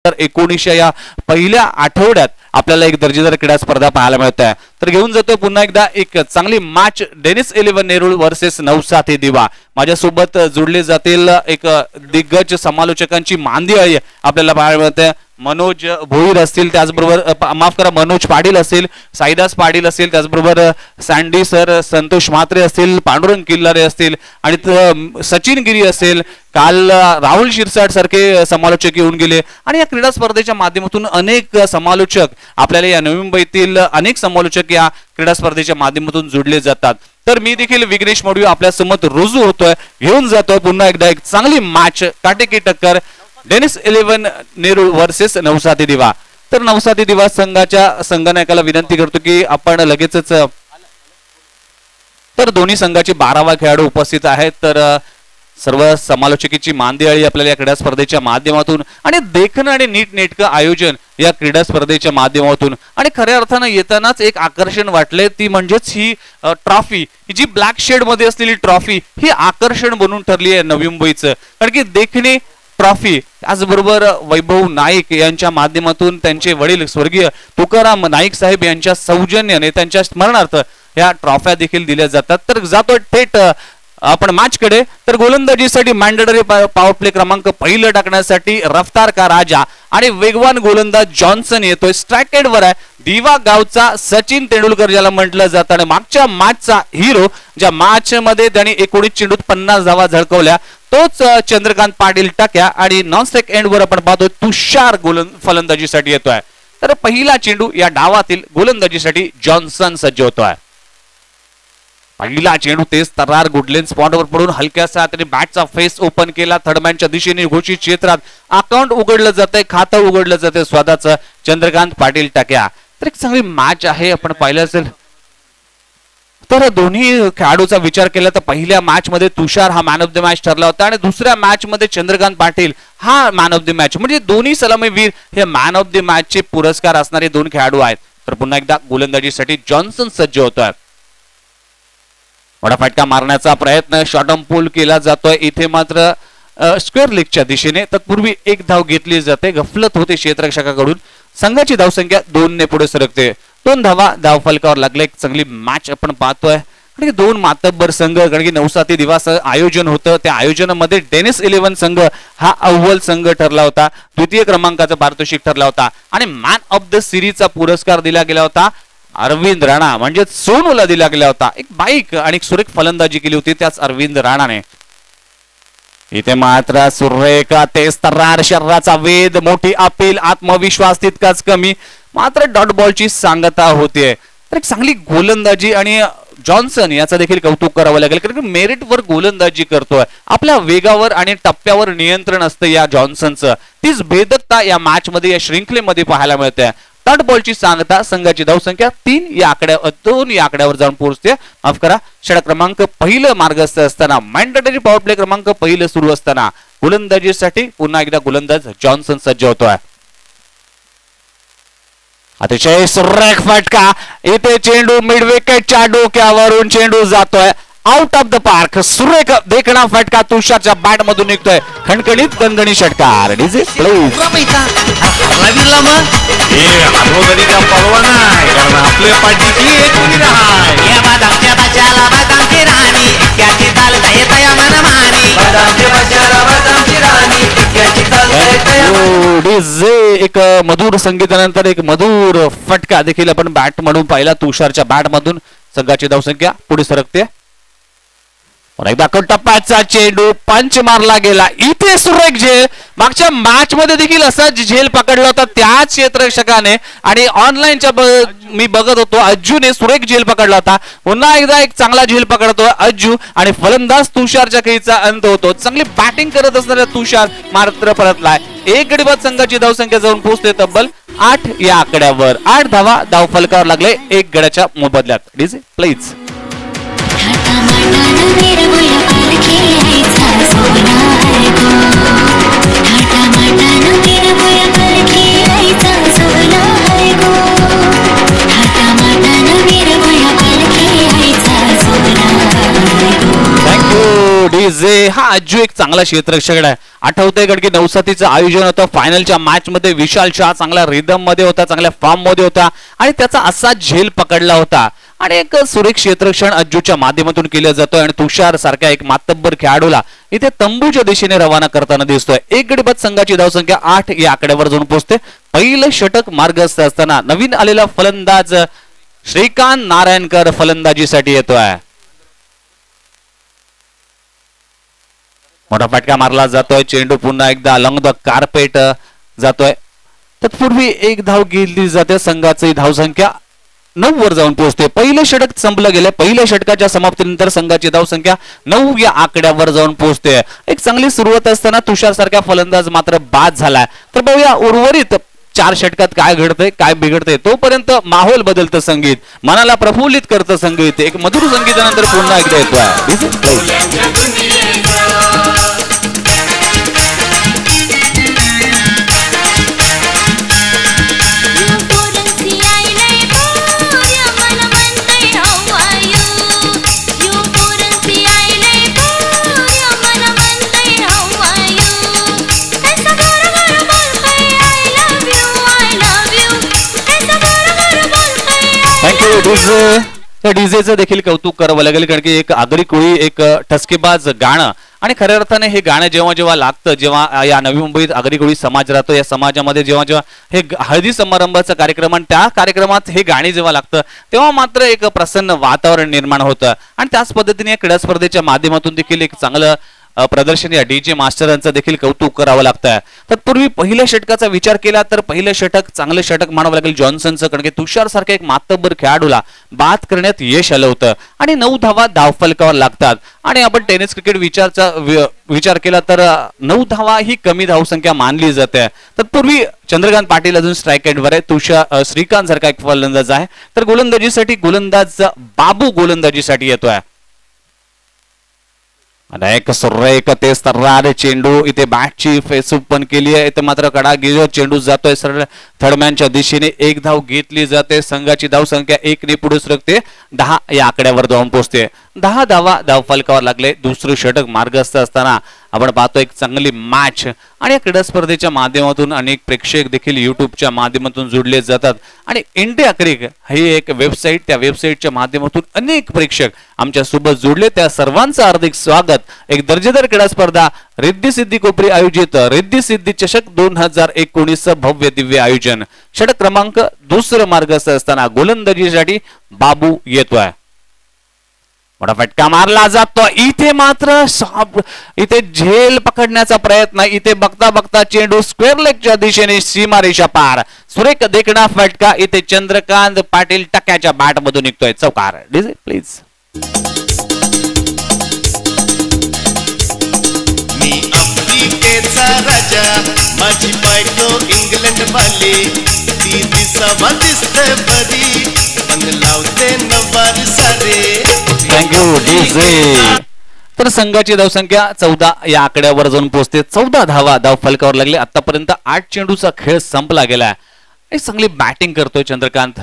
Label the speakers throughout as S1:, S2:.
S1: 2019 या पहिल्या आठवड्यात आपल्याला एक दर्जेदार क्रीडा स्पर्धा पाहायला मिळत आहे. तर घेऊन जातोय पुन्हा एकदा एक चांगली मॅच डेनिस 11 नेरूळ वर्सेस नवसाथी दिवा. माझ्यासोबत जोडले जातील एक दिग्गज समालोचकांची मांदियाळी आपल्याला पाहायला मिळते. मनोज भोईर असतील, त्याचबरोबर माफ करा मनोज पाटील असेल, साईदास पाटील असेल, त्याचबरोबर सँडी सर, संतोष म्हात्रे असतील, पांडुरंग किल्लारे असतील आणि सचिन गिरी असेल. काल राहुल शिरसाट सारखे समालोचक येऊन गेले आणि या क्रीडा स्पर्धेच्या माध्यमातून अनेक समालोचक आपल्याला या नवी मुंबईतील अनेक समालोचक या क्रीडा स्पर्धेच्या माध्यमातून जोडले जातात. तर मी देखील विघ्नेश मडवी आपल्या समोर रुजू होतोय, घेऊन जातोय पुन्हा एकदा एक चांगली मॅच, काटेकी टक्कर डेनिस 11 नेरूळ वर्सेस नवसाथी दिवा. तर नवसाथी दिवा संघाच्या संघनायकाला विनंती करतो की आपण लगेचच, तर दोन्ही संघाचे 12वा खेळाडू उपस्थित आहेत. तर सर्व समालोचकीची मांदियाळी आपल्याला या क्रीडा स्पर्धेच्या माध्यमातून आणि देखणं आणि नीटनेटकं आयोजन या क्रीडा स्पर्धेच्या माध्यमातून आणि खऱ्या अर्थानं येतानाच एक आकर्षण वाटले, ती म्हणजेच ही ट्रॉफी, जी ब्लॅक शेड मध्ये असलेली ट्रॉफी ही आकर्षण बनून ठरली आहे नवी मुंबईचं. कारण की देखणी ट्रॉफी त्याचबरोबर वैभव नाईक यांच्या माध्यमातून त्यांचे वडील स्वर्गीय तुकाराम नाईक साहेब यांच्या सौजन्याने त्यांच्या स्मरणार्थ या ट्रॉफ्या देखील दिल्या जातात. तर जातो थेट आपण मॅच कडे. तर गोलंदाजीसाठी मॅन्डेटरी पॉवर प्ले क्रमांक पहिलं टाकण्यासाठी रफ्तार का राजा आणि वेगवान गोलंदाज जॉन्सन येतोय. स्ट्राईक एंडवर आहे दिवा गावचा सचिन तेंडुलकर ज्याला म्हटलं जातं आणि मागच्या मॅचचा हिरो, ज्या मॅच मध्ये त्यांनी 19 चेंडूत 50 धावा झळकवल्या, तोच चंद्रकांत पाटील टाक्या. आणि नॉन स्ट्राईक एंडवर आपण पाहतोय तुषार फलंदाजीसाठी येतोय. तर पहिला चेंडू या डावातील गोलंदाजीसाठी जॉन्सन सज्ज होतोय. पहिला चेंडू तेज तरार गुडलेन स्पॉटवर पडून हलक्यासा त्याने बॅटचा फेस ओपन केला. थर्डमॅनच्या दिशेने घोषित क्षेत्रात अकाउंट उघडलं जातंय, खातं उघडलं जातंय स्वतःचं चंद्रकांत पाटील टाक्या. तर एक चांगली मॅच आहे, आपण पाहिलं असेल. तर दोन्ही खेळाडूचा विचार केला तर पहिल्या मॅच मध्ये तुषार हा मॅन ऑफ द मॅच ठरला होता आणि दुसऱ्या मॅच मध्ये चंद्रकांत पाटील हा मॅन ऑफ द मॅच, म्हणजे दोन्ही सलामीवीर हे मॅन ऑफ द मॅच चे पुरस्कार असणारे दोन खेळाडू आहेत. तर पुन्हा एकदा गोलंदाजीसाठी जॉन्सन सज्ज होतोय. मोठा फटका मारण्याचा प्रयत्न, शॉर्ट ऑन पूल केला जातोय इथे मात्र स्क्वेअर लेगच्या दिशेने. तत्पूर्वी एक धाव घेतली जाते, गफलत होते क्षेत्ररक्षकाकडून. संघाची धावसंख्या 2 ने पुढे सरकते. 2 धावा धाव फलकावर लागले. एक चांगली मॅच आपण पाहतोय. आणि दोन मातब्बर संघ, कारण की नवसाथी दिवस आयोजन होतं, त्या आयोजनामध्ये डेनिस 11 संघ हा अव्वल संघ ठरला होता, द्वितीय क्रमांकाचा पारितोषिक ठरला होता आणि मॅन ऑफ द सिरीजचा पुरस्कार दिला गेला होता अरविंद राणा म्हणजे सोनूला दिला गेला होता. एक बाईक आणि एक सुरेख फलंदाजी केली होती त्याच अरविंद राणाने. इथे मात्र सुरेख तेज तर्रार शरीराचा वेद, मोठी अपील, आत्मविश्वास तितकाच कमी, मात्र डॉट बॉलची सांगता होतीये. तर एक चांगली गोलंदाजी आणि जॉन्सन याचा देखील कौतुक करावं लागेल, कारण की मेरिटवर गोलंदाजी करतोय. आपल्या वेगावर आणि टप्प्यावर नियंत्रण असतं या जॉन्सनचं. तीच भेदकता या मॅच मध्ये, या श्रृंखलेमध्ये पाहायला मिळते. डॉट बॉलची सांगता, संघाची धावसंख्या 3 या आकड्यावर 2 या आकड्यावर जाऊन पोहोचते. माफ करा, षटक क्रमांक पहिलं मार्गस्थ असताना, मॅन्डेटरी पॉवर प्ले क्रमांक पहिलं सुरू असताना गोलंदाजीसाठी पुन्हा एकदा गोलंदाज जॉन्सन सज्ज होतोय. अतिशय सुरेख फटका, इथे चेंडू मिड विकेटच्या डोक्यावरून चेंडू जातोय आउट ऑफ द पार्क. सुरेख देखणा फटका तुषारच्या बॅट मधून निघतोय. खणखणीत गणगणी षटकार. DJ please.
S2: आपल्या पाठीची एक वीर आहे. या बदामच्या बचाला बदामची राणी, इतक्याची चालता येतया मनमानी. बदामच्या बचाला बदामची राणी, इतक्याची चालता येतया.
S1: डीजे एक मधुर संगीतानंतर एक मधुर फटका देखील आपण बॅट म्हणून पाहिला तुषारच्या बॅट मधून. संघाची धावसंख्या पुढे सरकते. एकदा टप्प्याचा चेंडू पंच मारला गेला. इथे सुरेख झेल, मागच्या मॅच मध्ये देखील असाच झेल पकडला होता त्याच क्षेत्ररक्षकाने आणि ऑनलाईनच्या मी बघत होतो अज्जूने सुरेख झेल पकडला होता. पुन्हा एकदा एक चांगला झेल पकडतो अज्जू आणि फलंदाज तुषारच्या खेळीचा अंत होतो. चांगली बॅटिंग करत असणारा तुषार मात्र परतलाय. एक गडी बाद संघाची धावसंख्या जाऊन पोहोचते तब्बल 8 या आकड्यावर. 8 धावा धाव फलकावर लागले 1 गड्याच्या मोबदल्यात. DJ please. डीजे. हा अज्जू एक चांगला क्षेत्ररक्षक आहे. आठवतंय गड की 9-7चं आयोजन होतं. फायनलच्या मॅच मध्ये विशाल शाह चांगला रिदम मध्ये होता, चांगल्या फॉर्म मध्ये होता आणि त्याचा असा झेल पकडला होता. आणि एक सुरेख क्षेत्ररक्षण अज्जूच्या माध्यमातून केलं जातोय आणि तुषार सारख्या एक मातब्बर खेळाडूला इथे तंबूच्या दिशेने रवाना करताना दिसतोय. एक गडी बाद संघाची धावसंख्या 8 या आकड्यावर जाऊन पोहोचते. पहिलं षटक मार्गस्थ असताना नवीन आलेला फलंदाज श्रीकांत नारायणकर फलंदाजीसाठी येतोय. मोठा फटका मारला जातोय. चेंडू पुन्हा एकदा अलॉंग द कार्पेट जातोय. तत्पूर्वी एक धाव घेतली जाते. संघाची धावसंख्या 9 वर जाऊन पोहोचते. पहिलं षटक संपलं गेलं. पहिल्या षटकाच्या समाप्तीनंतर संघाची धावसंख्या 9 या आकड्यावर जाऊन पोहोचते. एक चांगली सुरुवात असताना तुषार सारख्या फलंदाज मात्र बाद झालाय. तर बघूया उर्वरित 4 षटकात काय घडतंय, काय बिघडतंय. तोपर्यंत माहोल बदलतं संगीत, मनाला प्रफुल्लित करतं संगीत. एक मधुर संगीतानंतर पुन्हा एकदा येतोय. त्या डीजेचं देखील कौतुक करावं लागेल, कारण की एक आगरी कोळी एक ठसकेबाज गाणं आणि खऱ्या अर्थाने हे गाणं जेव्हा जेव्हा लागतं, जेव्हा या नवी मुंबईत आगरी कोळी समाज राहतो, या समाजामध्ये जेव्हा जेव्हा हे हळदी समारंभाचा कार्यक्रम आणि त्या कार्यक्रमात हे गाणी जेव्हा लागतं तेव्हा मात्र एक प्रसन्न वातावरण निर्माण होतं. आणि त्याच पद्धतीने या क्रीडा स्पर्धेच्या माध्यमातून देखील एक चांगलं प्रदर्शन या डीजे मास्टरांचं देखील कौतुक करावं लागतं. तत्पूर्वी पहिल्या षटकाचा विचार केला तर पहिलं षटक चांगलं षटक म्हणावं लागेल जॉन्सनचं, कारण की तुषार सारख्या एक मातब्बर खेळाडूला बाद करण्यात यश आलं होतं आणि 9 धावा धावफलकावर लागतात. आणि आपण टेनिस क्रिकेट विचार केला तर 9 धावा ही कमी धावसंख्या मानली जाते. तत्पूर्वी चंद्रकांत पाटील अजून स्ट्राईक एंडवर आहे. श्रीकांत सारखा एक फलंदाज आहे. तर गोलंदाजीसाठी गोलंदाज बाबू गोलंदाजीसाठी येतोय. एक सुरेख तेज तर्रार चेंडू इथे बॅटची फेसबुक पण केली आहे. इथे मात्र कडा गिजो चेंडू जातोय सरळ थर्डमॅनच्या दिशेने. एक धाव घेतली जाते. संघाची धावसंख्या 1 ने पुढे सरकते. 10 या आकड्यावर जाऊन पोहोचते. 10 धावा धावफलकावर लागले. दुसरं षटक मार्गस्थ असताना आपण पाहतो एक चांगली मॅच. आणि या क्रीडा स्पर्धेच्या माध्यमातून अनेक प्रेक्षक देखील युट्यूबच्या माध्यमातून जोडले जातात. आणि इंडिया क्रिक ही एक वेबसाईट, त्या वेबसाईटच्या माध्यमातून अनेक प्रेक्षक आमच्या सोबत जोडले. त्या सर्वांचं हार्दिक स्वागत. एक दर्जेदार क्रीडा स्पर्धा रिद्धी सिद्धी कोपरी आयोजित रिद्धी सिद्धी चषक 2019 भव्य दिव्य आयोजन. षटक क्रमांक 2 मार्गस्थ असताना गोलंदाजीसाठी बाबू येतोय. मोठा फटका मारला जातो. इथे मात्र इथे झेल पकडण्याचा प्रयत्न. इथे बघता बघता चेंडू स्क्वेअर लेगच्या दिशेने सीमारेषा पार. सुरेख देखणा फटका. इथे चंद्रकांत पाटील टक्क्याच्या बॅट मधून निघतोय. चौकार. DJ please.
S3: मी आफ्रिकेचा राजा, माझी बायको इंग्लंड वाली, ती दिसावा दिसते बरी, पण लावते नवारी सारे.
S1: Thank you DJ. तर संघाची धावसंख्या 14 या आकड्यावर जाऊन पोहोचते. 14 धावा धावफलकावर लागले. आतापर्यंत 8 चेंडूचा खेळ संपला गेला. एक चांगली बॅटिंग करतोय चंद्रकांत.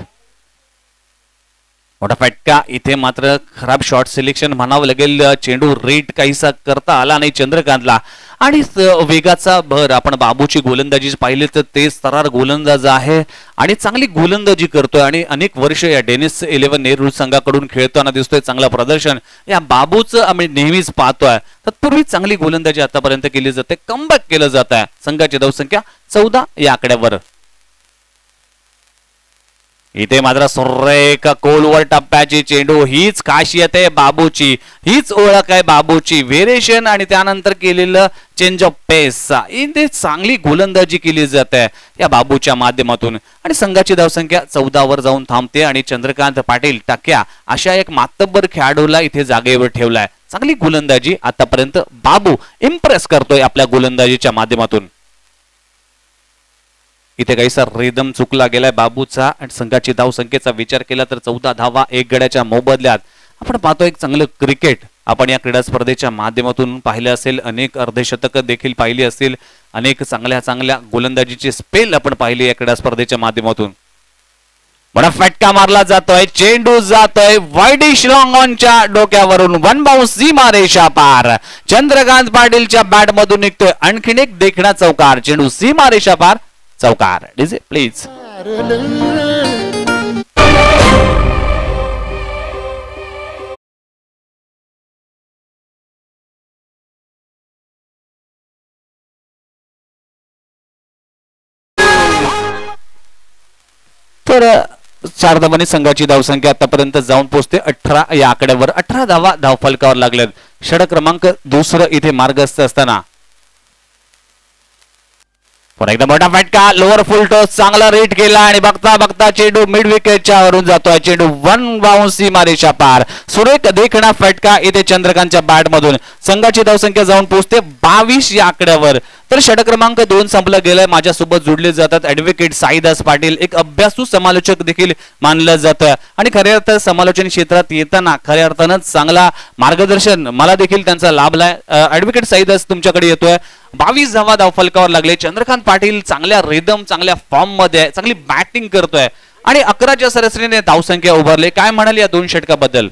S1: मोठा फटका. इथे मात्र खराब शॉट सिलेक्शन म्हणावं लागेल. चेंडू रेट काहीसा करता आला नाही चंद्रकांतला. आणि वेगाचा भर आपण बाबूची गोलंदाजी पाहिली तर तेज तरार गोलंदाज आहे आणि चांगली गोलंदाजी करतोय. आणि अनेक वर्ष या डेनिस 11 नेहरू संघाकडून खेळताना दिसतोय. चांगलं प्रदर्शन या बाबूचं आम्ही नेहमीच पाहतोय. तत्पूर्वी चांगली गोलंदाजी आतापर्यंत केली जाते. कमबॅक केलं जात आहे. संघाची धावसंख्या 14 या आकड्यावर. इथे मात्र सुरेख खोलवर टप्प्याची चेंडू. हीच खासियत आहे बाबूची, हीच ओळख आहे बाबूची. व्हेरिएशन आणि त्यानंतर केलेलं चेंज ऑफ पेस. इथे चांगली गोलंदाजी केली जाते या बाबूच्या माध्यमातून. आणि संघाची धावसंख्या 14 वर जाऊन थांबते. आणि चंद्रकांत पाटील टक्क्या अशा एक मातब्बर खेळाडूला इथे जागेवर ठेवलाय. चांगली गोलंदाजी आतापर्यंत बाबू इम्प्रेस करतोय आपल्या गोलंदाजीच्या माध्यमातून. इथे काहीसा रिदम चुकला गेलाय बाबूचा. आणि संघाची धावसंख्येचा विचार केला तर 14 धावा 1 गड्याच्या मोबदल्यात. आपण पाहतो एक चांगलं क्रिकेट आपण या क्रीडा स्पर्धेच्या माध्यमातून पाहिलं असेल. अनेक अर्धशतक देखील पाहिली असतील. अनेक चांगल्या चांगल्या गोलंदाजीचे स्पेल आपण पाहिले या क्रीडा स्पर्धेच्या माध्यमातून. मोठा फटका मारला जातोय, चेंडू जातोय वाईडिश लॉंग ऑनच्या डोक्यावरून, वन बाउंस सीमारेषा पार. चंद्रकांत पाटीलच्या बॅट मधून निघतोय आणखीन एक देखणा चौकार. चेंडू सीमारेषा पार, चौकार. DJ please. तर 4 धावांनी संघाची धावसंख्या आतापर्यंत जाऊन पोहोचते 18 या आकड्यावर. 18 धावा धावफलकावर लागल्यात. षटक क्रमांक दुसरं इथे मार्गस्थ असताना पुन्हा एकदा मोठा फटका, लोअर फुल टॉस चांगला रेट केला आणि बघता बघता चेंडू मिड विकेटच्या वरून जातोय. चेंडू वन बाउंस सीमारेषा पार. सुरेख देखणा फटका इथे चंद्रकांतच्या बॅट मधून. संघाची धावसंख्या जाऊन पोहोचते 22 या आकड्यावर. तर षटक क्रमांक 2 संपलं गेलंय. माझ्यासोबत जोडले जातात ऍडव्होकेट साईदास पाटील, एक अभ्यासू समालोचक देखील मानलं जातं आणि खऱ्या अर्थात समालोचन क्षेत्रात येताना खऱ्या अर्थानं चांगला मार्गदर्शन मला देखील त्यांचा लाभलाय. ऍडव्होकेट साईदास तुमच्याकडे येतोय. 22 धावा धावफलकावर लागले. चंद्रकांत पाटील चांगल्या रिदम, चांगल्या फॉर्म मध्ये आहे, चांगली बॅटिंग करतोय आणि 11च्या सरासरीने धावसंख्या उभारले. काय म्हणाल या 2 षटकाबद्दल?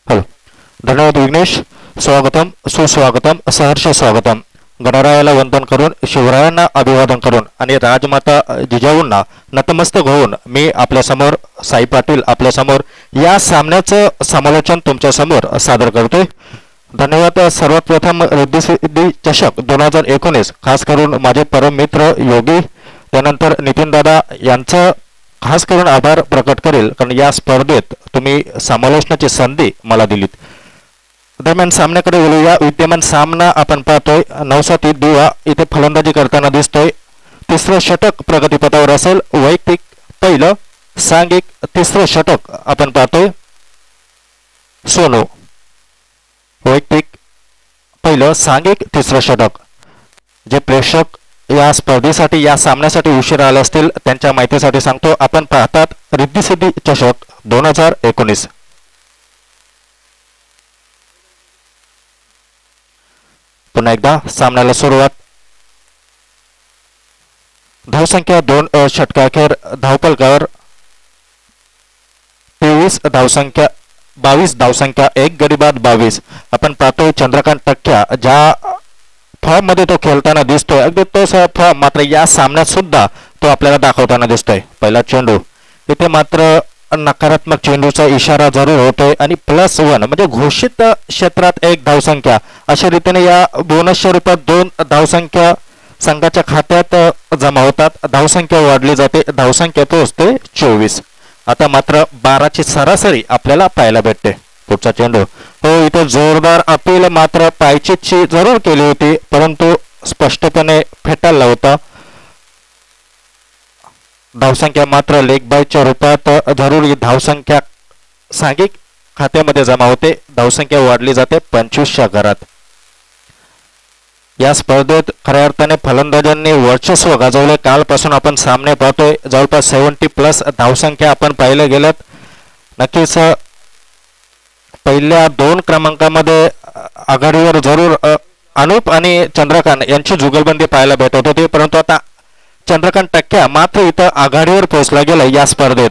S4: धन्यवाद विघ्नेश. स्वागतम, सुस्वागतम, सहर्ष स्वागतम. गणरायाला वंदन करून, शिवरायांना अभिवादन करून आणि राजमाता जिजाऊंना नतमस्तक होऊन मी आपल्यासमोर, साई पाटील आपल्यासमोर या सामन्याचं समालोचन तुमच्या समोर सादर करतोय. धन्यवाद. सर्वात प्रथम रिद्धी चषक 2019 खास करून माझे परम मित्र योगी, त्यानंतर नितीन दादा यांचं खास करून आभार प्रकट करेल, कारण या स्पर्धेत तुम्ही समालोचनाची संधी मला दिलीत. दरम्यान सामन्याकडे वळूया. विद्यमान सामना आपण पाहतोय. नवसाती दुवा इथे फलंदाजी करताना दिसतोय. तिसरं षटक प्रगतीपथावर असेल. वैयक्तिक पहिलं, सांघिक तिसरं षटक आपण पाहतोय. सोनू वैयक्तिक पहिलं, सांघिक तिसरं षटक. जे प्रेक्षक या स्पर्धेसाठी, या सामन्यासाठी उशीर आले असतील त्यांच्या माहितीसाठी सांगतो, आपण पाहतात रिद्धी चषक 2019. पुन्हा एकदा सामन्याला सुरुवात. धावसंख्या 2 षटकाखेर धावफलकावर 23 धावसंख्या, 22 धावसंख्या, 1 गडी बाद 22. आपण पाहतोय चंद्रकांत टक्क्या ज्या फॉर्म मध्ये तो खेळताना दिसतोय, अगदी तोच फॉर्म मात्र या सामन्यात सुद्धा तो आपल्याला दाखवताना दिसतोय. पहिला चेंडू इथे मात्र नकारात्मक चेंडूचा इशारा जरूर होतोय आणि +1 म्हणजे घोषित क्षेत्रात 1 धावसंख्या, अशा रीतीने या बोनसच्या रूपात 2 धावसंख्या संघाच्या खात्यात जमा होतात. धावसंख्या वाढली जाते. धावसंख्या पोहोचते 24. आता मात्र 12ची सरासरी आपल्याला पाहायला भेटते. पुढचा चेंडू, हो इथे जोरदार अपील मात्र पायचीतची जरूर केली होती, परंतु स्पष्टपणे फेटाळला होता. धावसंख्या मात्र लेग बायच्या रूपात जरूर ही धावसंख्या सांघिक खात्यामध्ये जमा होते. धावसंख्या वाढली जाते 25च्या घरात. या स्पर्धेत खऱ्या अर्थाने फलंदाजांनी वर्चस्व गाजवले. कालपासून आपण सामने पाहतोय. जवळपास 70+ धावसंख्या आपण पाहिल्या गेल्यात. नक्कीच पहिल्या 2 क्रमांकामध्ये आघाडीवर जरूर अनुप आणि चंद्रकांत यांची जुगलबंदी पाहायला भेटत होती, परंतु आता चंद्रकांत टक्क्या मात्र इथं आघाडीवर पोहोचला गेला या स्पर्धेत.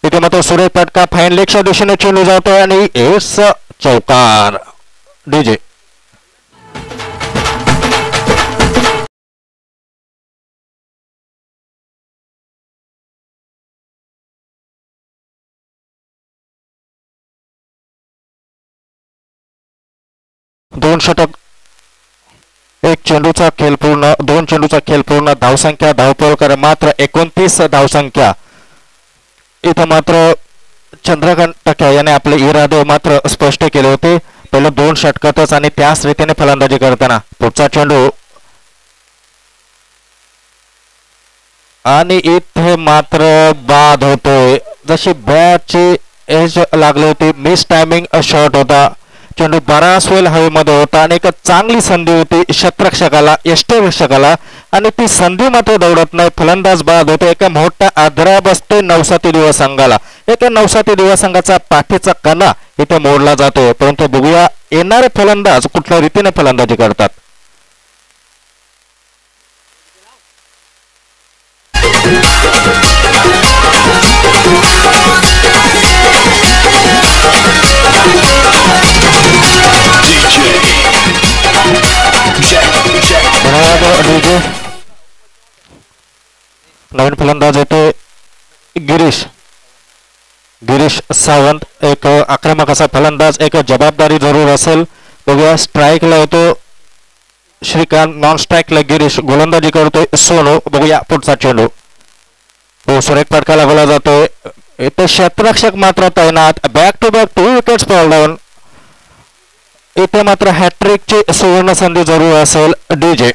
S4: इथे मात्र सुरेख फटका फाईन लेगच्या दिशेने चेंडू जातोय आणि एस चौकार. डीजे. दोन षटक, 1 चेंडूचा खेळ पूर्ण, 2 चेंडूचा खेळ पूर्ण. धावसंख्या धावपळकर मात्र 29 धावसंख्या. इथं मात्र चंद्रकांत टक्या याने आपले इरादे मात्र स्पष्ट केले होते पहिल्या 2 षटकातच आणि त्याच रीतीने फलंदाजी करताना. पुढचा चेंडू आणि इथे मात्र बाद होतोय. जशी बॅटची एज लागली होती, मिस टायमिंग शॉट होता. चेंडू बराच वेळ हवेमध्ये होता आणि एक चांगली संधी होती क्षेत्ररक्षकाला, यष्टिरक्षकाला, आणि ती संधी मात्र दौडत नाही. फलंदाज बाद होतो. एका मोठा आदरा बसतोय नवसाती दिवा संघाला. एका नवसाती दिवा संघाचा पाठीचा कणा इथे मोडला जातोय. परंतु बघूया येणारे फलंदाज कुठल्या रीतीने फलंदाजी करतात. नवीन फलंदाज येतो गिरीश सावंत, एक आक्रमक असा फलंदाज, एक जबाबदारी जरूर असेल. बघूया स्ट्राईकला येतो श्रीकांत, नॉन स्ट्राईकला गिरीश, गोलंदाजी करतोय सोनू. बघूया पुढचा चेंडू. हो, सुरेख फटका लागला जातोय. इथे क्षेत्ररक्षक मात्र तैनात. Back to back 2 wickets fall down. इथे मात्र हॅट्रिकची सुवर्ण संधी जरूर असेल डीजे.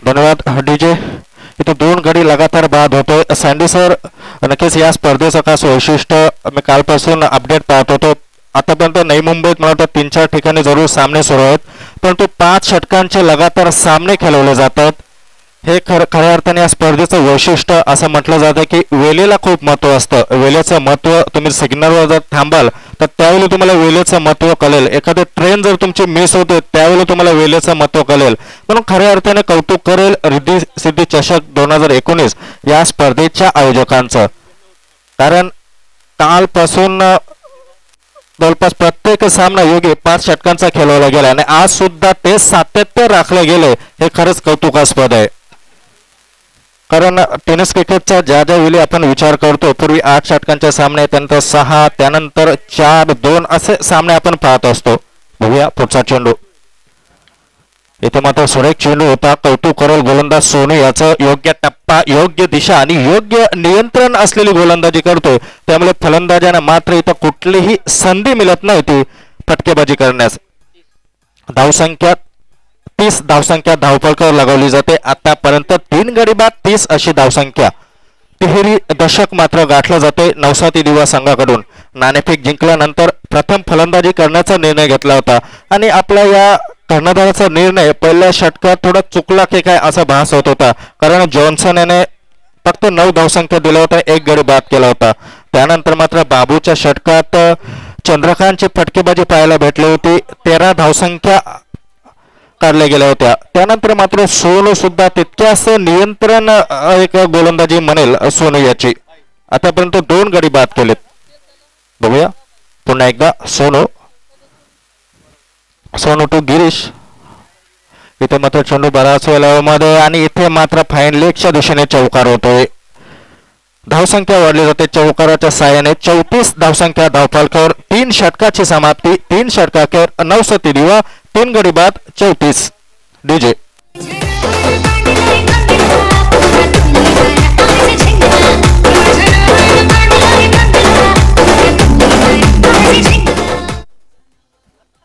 S4: धन्यवाद डीजे. इथे 2 गडी लगातार बाद होतोय. सँडी सर, नक्कीच या स्पर्धेचं खास वैशिष्ट्य मी कालपासून अपडेट पाहत होतो. आतापर्यंत नवी मुंबईत मला वाटतं 3-4 ठिकाणी जरूर सामने सुरू आहेत, परंतु 5 षटकांचे लगातार सामने खेळवले जातात. हे खऱ्या अर्थाने या स्पर्धेचं वैशिष्ट्य असं म्हटलं जातं की वेळेला खूप महत्त्व असतं. वेळेचं महत्त्व, तुम्ही सिग्नलवर जर थांबाल तर त्यावेळी तुम्हाला वेळेचं महत्त्व कळेल. एखादी ट्रेन जर तुमची मिस होते त्यावेळी तुम्हाला वेळेचं महत्त्व कळेल. म्हणून खऱ्या अर्थाने कौतुक करेल रिद्धी सिद्धी चषक 2019 या स्पर्धेच्या आयोजकांचं. कारण कालपासून जवळपास प्रत्येक सामना योग्य 5 षटकांचा खेळवला गेला आणि आज सुद्धा ते सातत्य राखले गेले. हे खरंच कौतुकास्पद आहे. कारण टेनिस क्रिकेटचा ज्या वेळी आपण विचार करतो, पूर्वी 8 षटकांचे सामने, त्यानंतर 6, त्यानंतर 4-2 असे सामने आपण पाहत असतो. बघूया पुढचा चेंडू. इथे मात्र सुरेख चेंडू होता. कौतुक करेल गोलंदाज सोनू याचं. योग्य टप्पा, योग्य दिशा आणि योग्य नियंत्रण असलेली गोलंदाजी करतोय. त्यामुळे फलंदाजांना मात्र इथं कुठलीही संधी मिळत नाही ती फटकेबाजी करण्यास. धावसंख्या 30 धावसंख्या धावफलकावर लगावली जाते. आतापर्यंत 3 गडी बाद 30 अशी धावसंख्या. तिहेरी दशक मात्र गाठलं जाते नवसाती दिवा संघाकडून. नाणेफेक जिंकल्यानंतर प्रथम फलंदाजी करण्याचा निर्णय घेतला होता आणि आपल्या या कर्णधाराचा निर्णय पहिल्या षटकात थोडा चुकला की काय असा भास होत होता. कारण जॉन्सन याने फक्त 9 धावसंख्या दिल्या होत्या, 1 गडी बाद केला होता. त्यानंतर मात्र बाबूच्या षटकात चंद्रकांतची फटकेबाजी पाहायला भेटली होती. 13 धावसंख्या काढल्या गेल्या होत्या. त्यानंतर मात्र सोनू सुद्धा तितक्याच नियंत्रण एक गोलंदाजी म्हणेल सोनू याची. आतापर्यंत 2 गडी बाद केलेत. बघूया पुन्हा एकदा सोनू टू गिरीश. इथे मात्र चेंडू बराच वेळामध्ये आणि इथे मात्र फाईन लेगच्या दिशेने चौकार होतोय. धावसंख्या वाढली जाते चौकाराच्या साहाय्याने. 34 धावसंख्या धावफलकावर. 3 षटकाची समाप्ती. 3 षटकाखेर 9 सती दिवा, 3 गडी बाद 34. डीजे.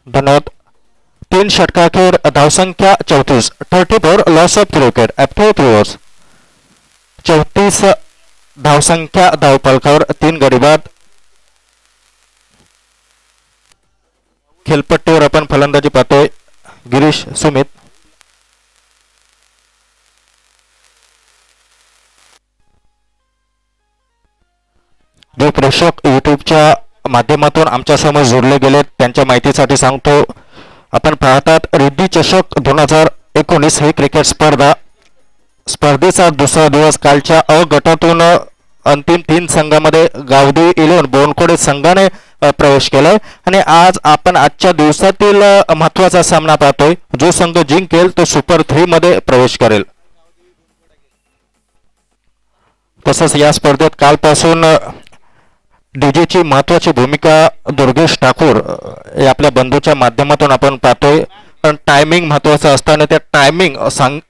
S4: धन्यवाद. 3 षटकाखेर धावसंख्या 34. 34 loss of 3 wicket after 3 overs. 34 धावसंख्या धावफलकावर, 3 गडी बाद. खेळपट्टीवर आपण फलंदाजी पाहतोय गिरीश सुमित. जे प्रेक्षक युट्यूबच्या माध्यमातून आमच्या समोर जोडले गेले त्यांच्या माहितीसाठी सांगतो, आपण पाहतात रिद्धी चषक 2019 ही क्रिकेट स्पर्धेचा दुसरा दिवस. कालच्या अ गटातून अंतिम 3 संघामध्ये गावदी 11 बोनखोडे संघाने प्रवेश केलाय आणि आज आपण आजच्या दिवसातील महत्वाचा सामना पाहतोय. जो संघ जिंकेल तो सुपर 3 मध्ये प्रवेश करेल. तसंच या स्पर्धेत कालपासून डीजेची महत्वाची भूमिका दुर्गेश ठाकूर या आपल्या बंधूच्या माध्यमातून आपण पाहतोय. पण टायमिंग महत्वाचं असताना त्या टायमिंग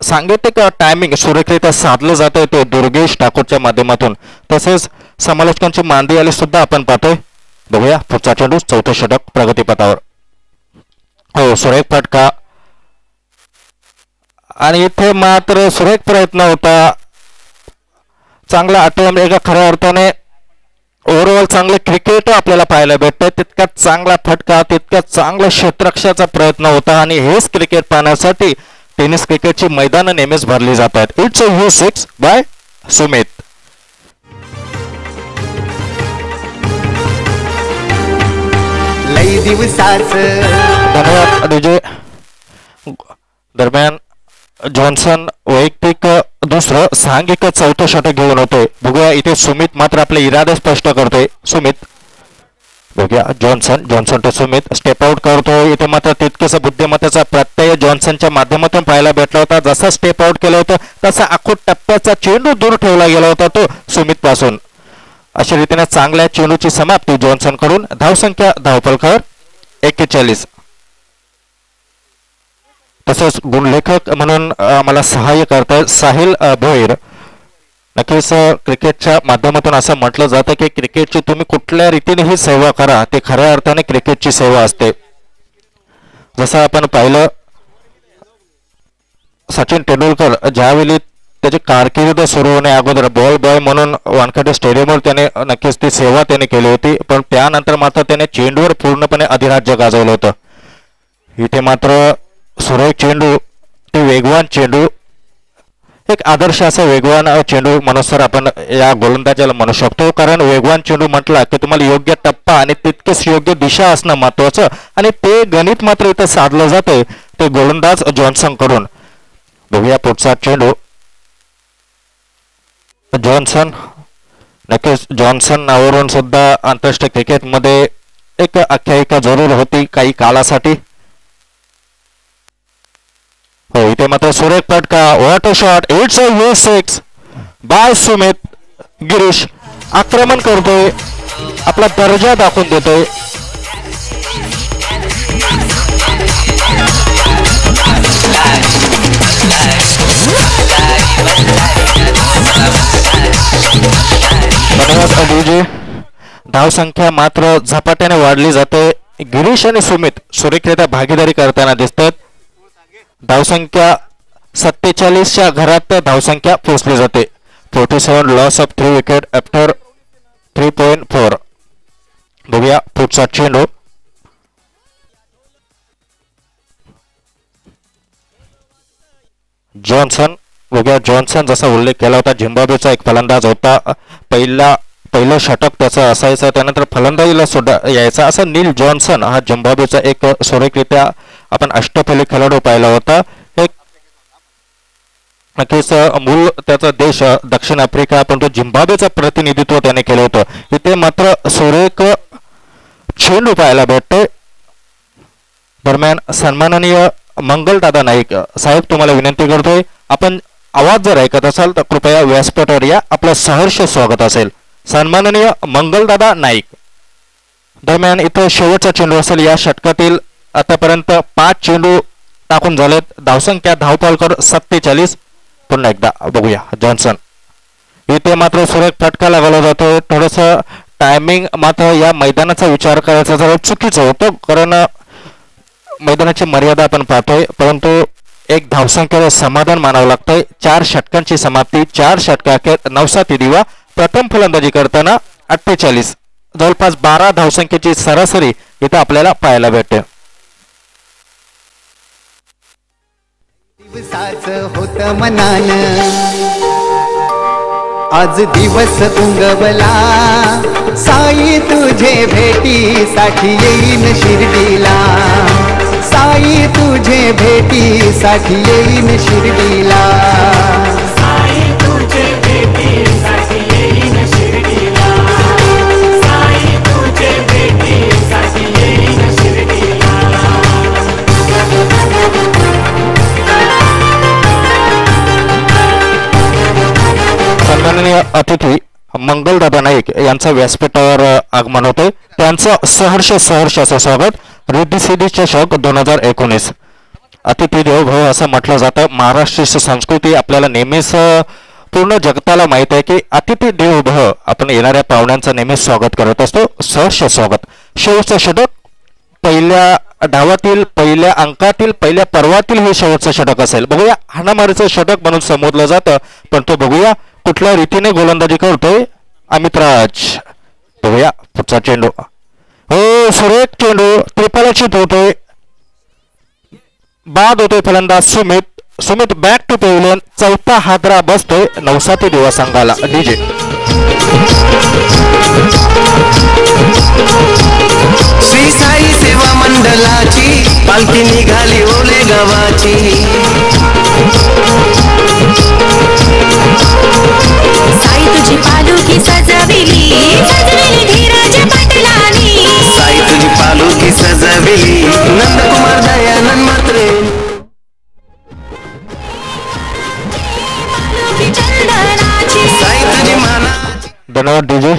S4: सांगीतिक टायमिंग सुरेखरित्या साधलं जातंय ते दुर्गेश ठाकूरच्या माध्यमातून. तसेच समालोचकांची मांदी आली सुद्धा आपण पाहतोय. बघूया पुढचा चेंडू. 4थं षटक प्रगतीपथावर. हो, सुरेख फटका आणि इथे मात्र सुरेख प्रयत्न होता. चांगला अटेम्प्ट. एका खऱ्या अर्थाने ओव्हरऑल चांगले क्रिकेट आपल्याला पाहायला भेटतंय. तितक्यात चांगला फटका, तितक्यात चांगला क्षेत्ररक्षाचा प्रयत्न होता आणि हेच क्रिकेट पाहण्यासाठी टेनिस क्रिकेटची मैदानं नेहमीच भरली जातात. It's a U6 by Sumit.
S2: लई दिवसाच.
S4: धन्यवाद डीजे. दरम्यान जॉन्सन वैयक्तिक दुसरं सांघिक चौथं षटक घेऊन होते. बघूया इथे सुमित मात्र आपले इरादे स्पष्ट करतोय. सुमित बघूया Johnson to Sumit step out करतोय. इथे मात्र तितकेच बुद्धिमत्तेचा प्रत्यय जॉन्सनच्या माध्यमातून पाहायला भेटला होता. जसा स्टेप आउट केलं होतं तसा आखो टप्प्याचा चेंडू दूर ठेवला गेला होता तो सुमित पासून. अशा रीतीने चांगल्या चेंडूची समाप्ती जॉन्सन कडून. धावसंख्या धावफलकावर 41. तसंच गुणलेखक म्हणून मला सहाय्य करताय साहिल भोईर. नक्कीच क्रिकेटच्या माध्यमातून असं म्हटलं जातं की क्रिकेटची तुम्ही कुठल्या रीतीने ही सेवा करा ते खऱ्या अर्थाने क्रिकेटची सेवा असते. जसं आपण पाहिलं सचिन तेंडुलकर ज्यावेळी त्याची कारकीर्द सुरू होण्या अगोदर बॉल बॉय म्हणून वानखेडे स्टेडियमवर त्याने नक्कीच ती सेवा त्याने केली होती. पण त्यानंतर मात्र त्याने चेंडूवर पूर्णपणे अधिराज्य गाजवलं होतं. इथे मात्र सुरेख चेंडू ते वेगवान चेंडू एक आदर्श असा वेगवान चेंडू म्हणून आपण या गोलंदाजाला म्हणू शकतो. कारण वेगवान चेंडू म्हटला की तुम्हाला योग्य टप्पा आणि तितकेच योग्य दिशा असणं महत्वाचं आणि ते गणित मात्र इथं साधलं जाते ते गोलंदाज जॉन्सन कडून. बघूया पुढचा चेंडू. जॉन्सन नक्कीच जॉन्सन नावावरून सुद्धा आंतरराष्ट्रीय क्रिकेटमध्ये एक आख्यायिका जरूर होती काही काळासाठी. हो इथे मात्र सुरेख फटका. What a shot. It's a V6 by Sumit. Girish आक्रमण करतोय आपला दर्जा दाखवून देतोय. धन्यवाद अभिजी. धावसंख्या मात्र झपाट्याने वाढली जाते. गिरीश आणि सुमित सुरेखरित्या भागीदारी करताना दिसतात. धावसंख्या 47च्या घरात धावसंख्या पोहोचली जाते. 47 लॉस ऑफ 3 विकेट आफ्टर 3.4. बघूया पुढचा चेंडू. जॉन्सन बघूया जॉन्सन जसा उल्लेख केला होता झिम्बाब्वेचा एक फलंदाज होता. पहिलं षटक त्याचं असायचं त्यानंतर फलंदाजीला सुद्धा यायचा. असा नील जॉन्सन हा झिम्बाब्वेचा एक सुरेखरित्या आपण अष्टफैली खेळाडू पाहिला होता. एक नक्कीच मूळ त्याचा देश दक्षिण आफ्रिका पण तो झिम्बाब्वेचं प्रतिनिधित्व त्याने केलं होतं. इथे मात्र सुरेख चेंडू पाहायला भेटते. दरम्यान सन्माननीय मंगलदादा नाईक साहेब तुम्हाला विनंती करतोय आपण आवाज जर ऐकत असाल तर कृपया व्यासपीठावर या. आपलं सहर्ष स्वागत असेल. सन्माननीय मंगलदादा नाईक. दरम्यान इथं शेवटचा चेंडू असेल या षटकातील. आतापर्यंत 5 चेंडू टाकून झालेत. धावसंख्या धावफलकावर 47. पुन्हा एकदा बघूया जॉन्सन. इथे मात्र सुरेख फटका लागला जातो. थोडस टायमिंग मात्र या मैदानाचा विचार करायचा जरा चुकीचं होतं कारण मैदानाची मर्यादा आपण पाहतोय. परंतु एक धावसंख्येवर समाधान मानावं लागतंय. 4 षटकांची समाप्ती. 4 षटकाखेर नवसाती दिवा प्रथम फलंदाजी करताना 48 जवळपास 12 धावसंख्येची सरासरी इथं आपल्याला पाहायला भेटते.
S5: होत मनान आज दिवस उंगवला साई तुझे भेटीसाठी येईन शिर्डीला. साई तुझे भेटीसाठी येईन शिर्डीला. साई तुझे भेटीसाठी येईन शिर्डीला. साई तुझे भेटीसाठी येईन शिर्डीला.
S4: सन्माननीय अतिथी मंगलदादा नाईक यांचं व्यासपीठावर आगमन होते. त्यांचं सहर्ष असं स्वागत. रिद्धी सिद्धी चषक 2019. अतिथी देवो भव असं म्हटलं जातं. महाराष्ट्रीय संस्कृती आपल्याला नेहमीच पूर्ण जगताला माहित आहे की अतिथी देवो भव आपण येणाऱ्या पाहुण्यांचं नेहमीच स्वागत करत असतो. सहर्ष स्वागत. शेवटचं षटक पहिल्या डावातील पहिल्या अंकातील पहिल्या पर्वातील हे शेवटचं षटक असेल. बघूया हाणामारीचं षटक म्हणून संबोधलं जातं पण तो बघूया कुठल्या रीतीने गोलंदाजी करतोय अमित राज. बघूया पुढचा चेंडू. हो सुरेख चेंडू त्रिफलक्षित होतोय. बाद होतोय फलंदाज सुमित बॅक टू पेव्हिलियन. चौथा हादरा बसतोय नवसाती दिवा संघाला. डीजे
S2: श्री साई सेवा मंडलाची पालखी निघाली ओले गावाची.
S6: साई तुझी पालुकी सजविली सजविली धीरज पाटलानी
S2: साई तुझी पालुकी सजविली नंदकुमार दयानंद मात्रे
S6: पालुकी चंदनाची
S2: साई तुझी माना
S4: धन्यवाद डीजे.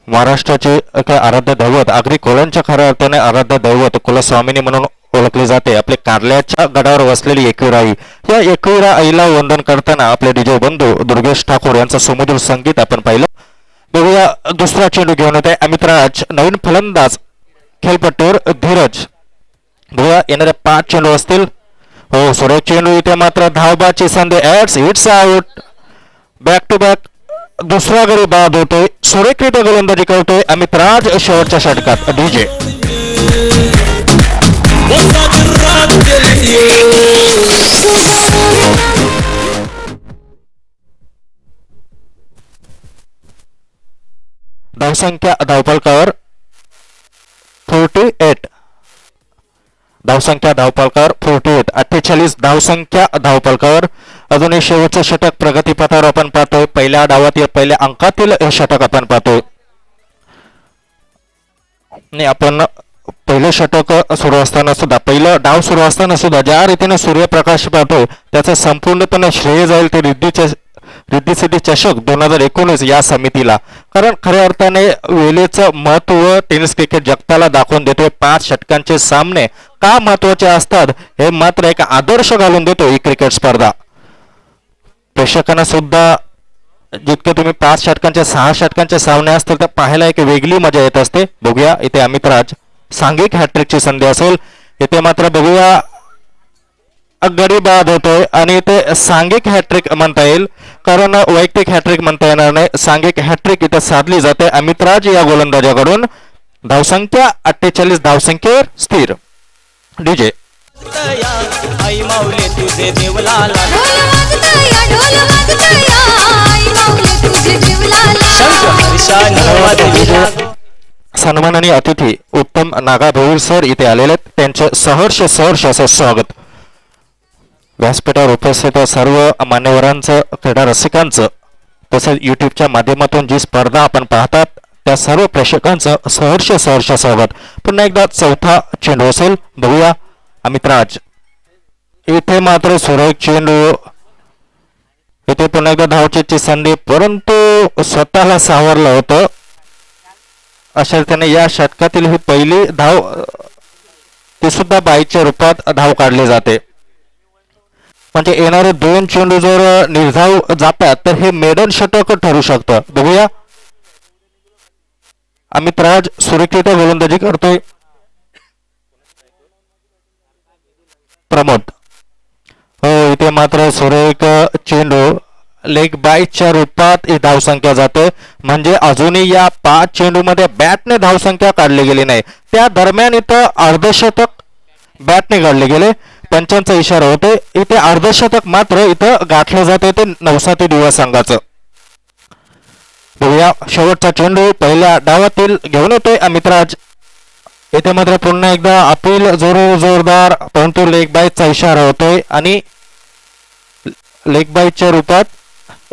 S4: महाराष्ट्राचे काय आराध्य दैवत आगरी कोळ्यांच्या खऱ्या अर्थाने आराध्य दैवत कुलस्वामिनी म्हणून ओळखली जाते. आपले कारल्याच्या गडावर वसलेली एकविरा आई, या एकविरा आईला वंदन करताना आपले डीजे बंधू दुर्गेश ठाकूर यांचं सुमधुर संगीत आपण पाहिलं. बघूया दुसरा चेंडू घेऊन होते अमितराज, नवीन फलंदाज खेळपट्टीवर धीरज. बघूया येणारे 5 चेंडू असतील. हो सुरेख चेंडू, इथे मात्र धावबाची संधी, it's out. Back to back दुसरा गडी बाद होतोय. सुरेखरित्या गोलंदाजी करतोय अमितराज शेवटच्या षटकात. डीजे धावसंख्या धावपलकावर 48, धावसंख्या धावपलकावर 48, 48 धावसंख्या धावपलकावर. अजूनही शेवटचं षटक प्रगतीपथावर आपण पाहतोय. पहिल्या डावातील पहिल्या अंकातील हे षटक आपण पाहतोय आणि आपण पहिलं षटक सुरू असताना सुद्धा, पहिलं डाव सुरू असताना सुद्धा ज्या रीतीने सूर्यप्रकाश पाहतोय त्याचं संपूर्णपणे श्रेय जाईल ते रिद्धी सिद्धी चषक 2019 या समितीला. कारण खऱ्या अर्थाने वेळेचं महत्व टेनिस क्रिकेट जगताला दाखवून देतोय. 5 षटकांचे सामने का महत्वाचे असतात हे मात्र एक आदर्श घालून देतो ही क्रिकेट स्पर्धा. प्रेक्षकांना सुद्धा जितके तुम्ही 5 षटकांचे 6 षटकांचे सामने असतील तर पाहायला एक वेगळी मजा येत असते. बघूया इथे अमितराज सांघिक हॅट्रिकची संधी असेल. इथे मात्र बघूया गडी बाद होतोय आणि इथे सांघिक हॅट्रिक म्हणता येईल, कारण वैयक्तिक हॅट्रिक म्हणता येणार नाही. सांघिक हॅट्रिक इथे साधली जाते अमितराज या गोलंदाजाकडून. धावसंख्या 48 धावसंख्येवर स्थिर. डीजे
S2: आई माऊली तुझे देवलाला
S6: ढोल वाजतया ढोल वाजतया आई माऊली तुझे जीवलाला
S2: शंख हर्षान वाजविला
S4: सन्माननीय अतिथी उत्तम नागा भोईर सर इथे आलेले आहेत. त्यांचे सहर्ष असं स्वागत. व्यासपीठावर उपस्थित सर्व मान्यवरांचं, क्रीडा रसिकांचं, तसेच युट्यूबच्या माध्यमातून जी स्पर्धा आपण पाहतात त्या सर्व प्रेक्षकांचं सहर्ष स्वागत. पुन्हा एकदा चौथा चेंडू असेल. बघूया अमितराज, इथे मात्र सुरेख चेंडू, इथे पुन्हा एकदा धावचीची संधी, परंतु स्वतःला सावरलं होतं. अशा रीतीने या षटकातील ही पहिली धाव ती सुद्धा बाईच्या रूपात धाव काढली जाते. म्हणजे येणारे 2 चेंडू जर निर्धाव जातात तर हे मेडन षटक ठरू शकतं. बघूया अमितराज सुरेखरित्या गोलंदाजी करतोय. प्रमोद, हो इथे मात्र सुरेख चेंडू लेग बाईटच्या रूपात ही धावसंख्या जाते. म्हणजे अजूनही या 5 चेंडूमध्ये बॅटने धावसंख्या काढली गेली नाही. त्या दरम्यान इथं अर्धशतक बॅटने काढले गेले. पंचांचा इशारा होते. इथे अर्धशतक मात्र इथं गाठलं जाते ते नवसाती दिवस संघाचं. बघूया शेवटचा चेंडू पहिल्या डावातील घेऊन येतोय अमितराज. इथे मात्र पुन्हा एकदा अपील जोरदार, परंतु लेग बाईटचा इशारा होतोय आणि लेग बाईटच्या रूपात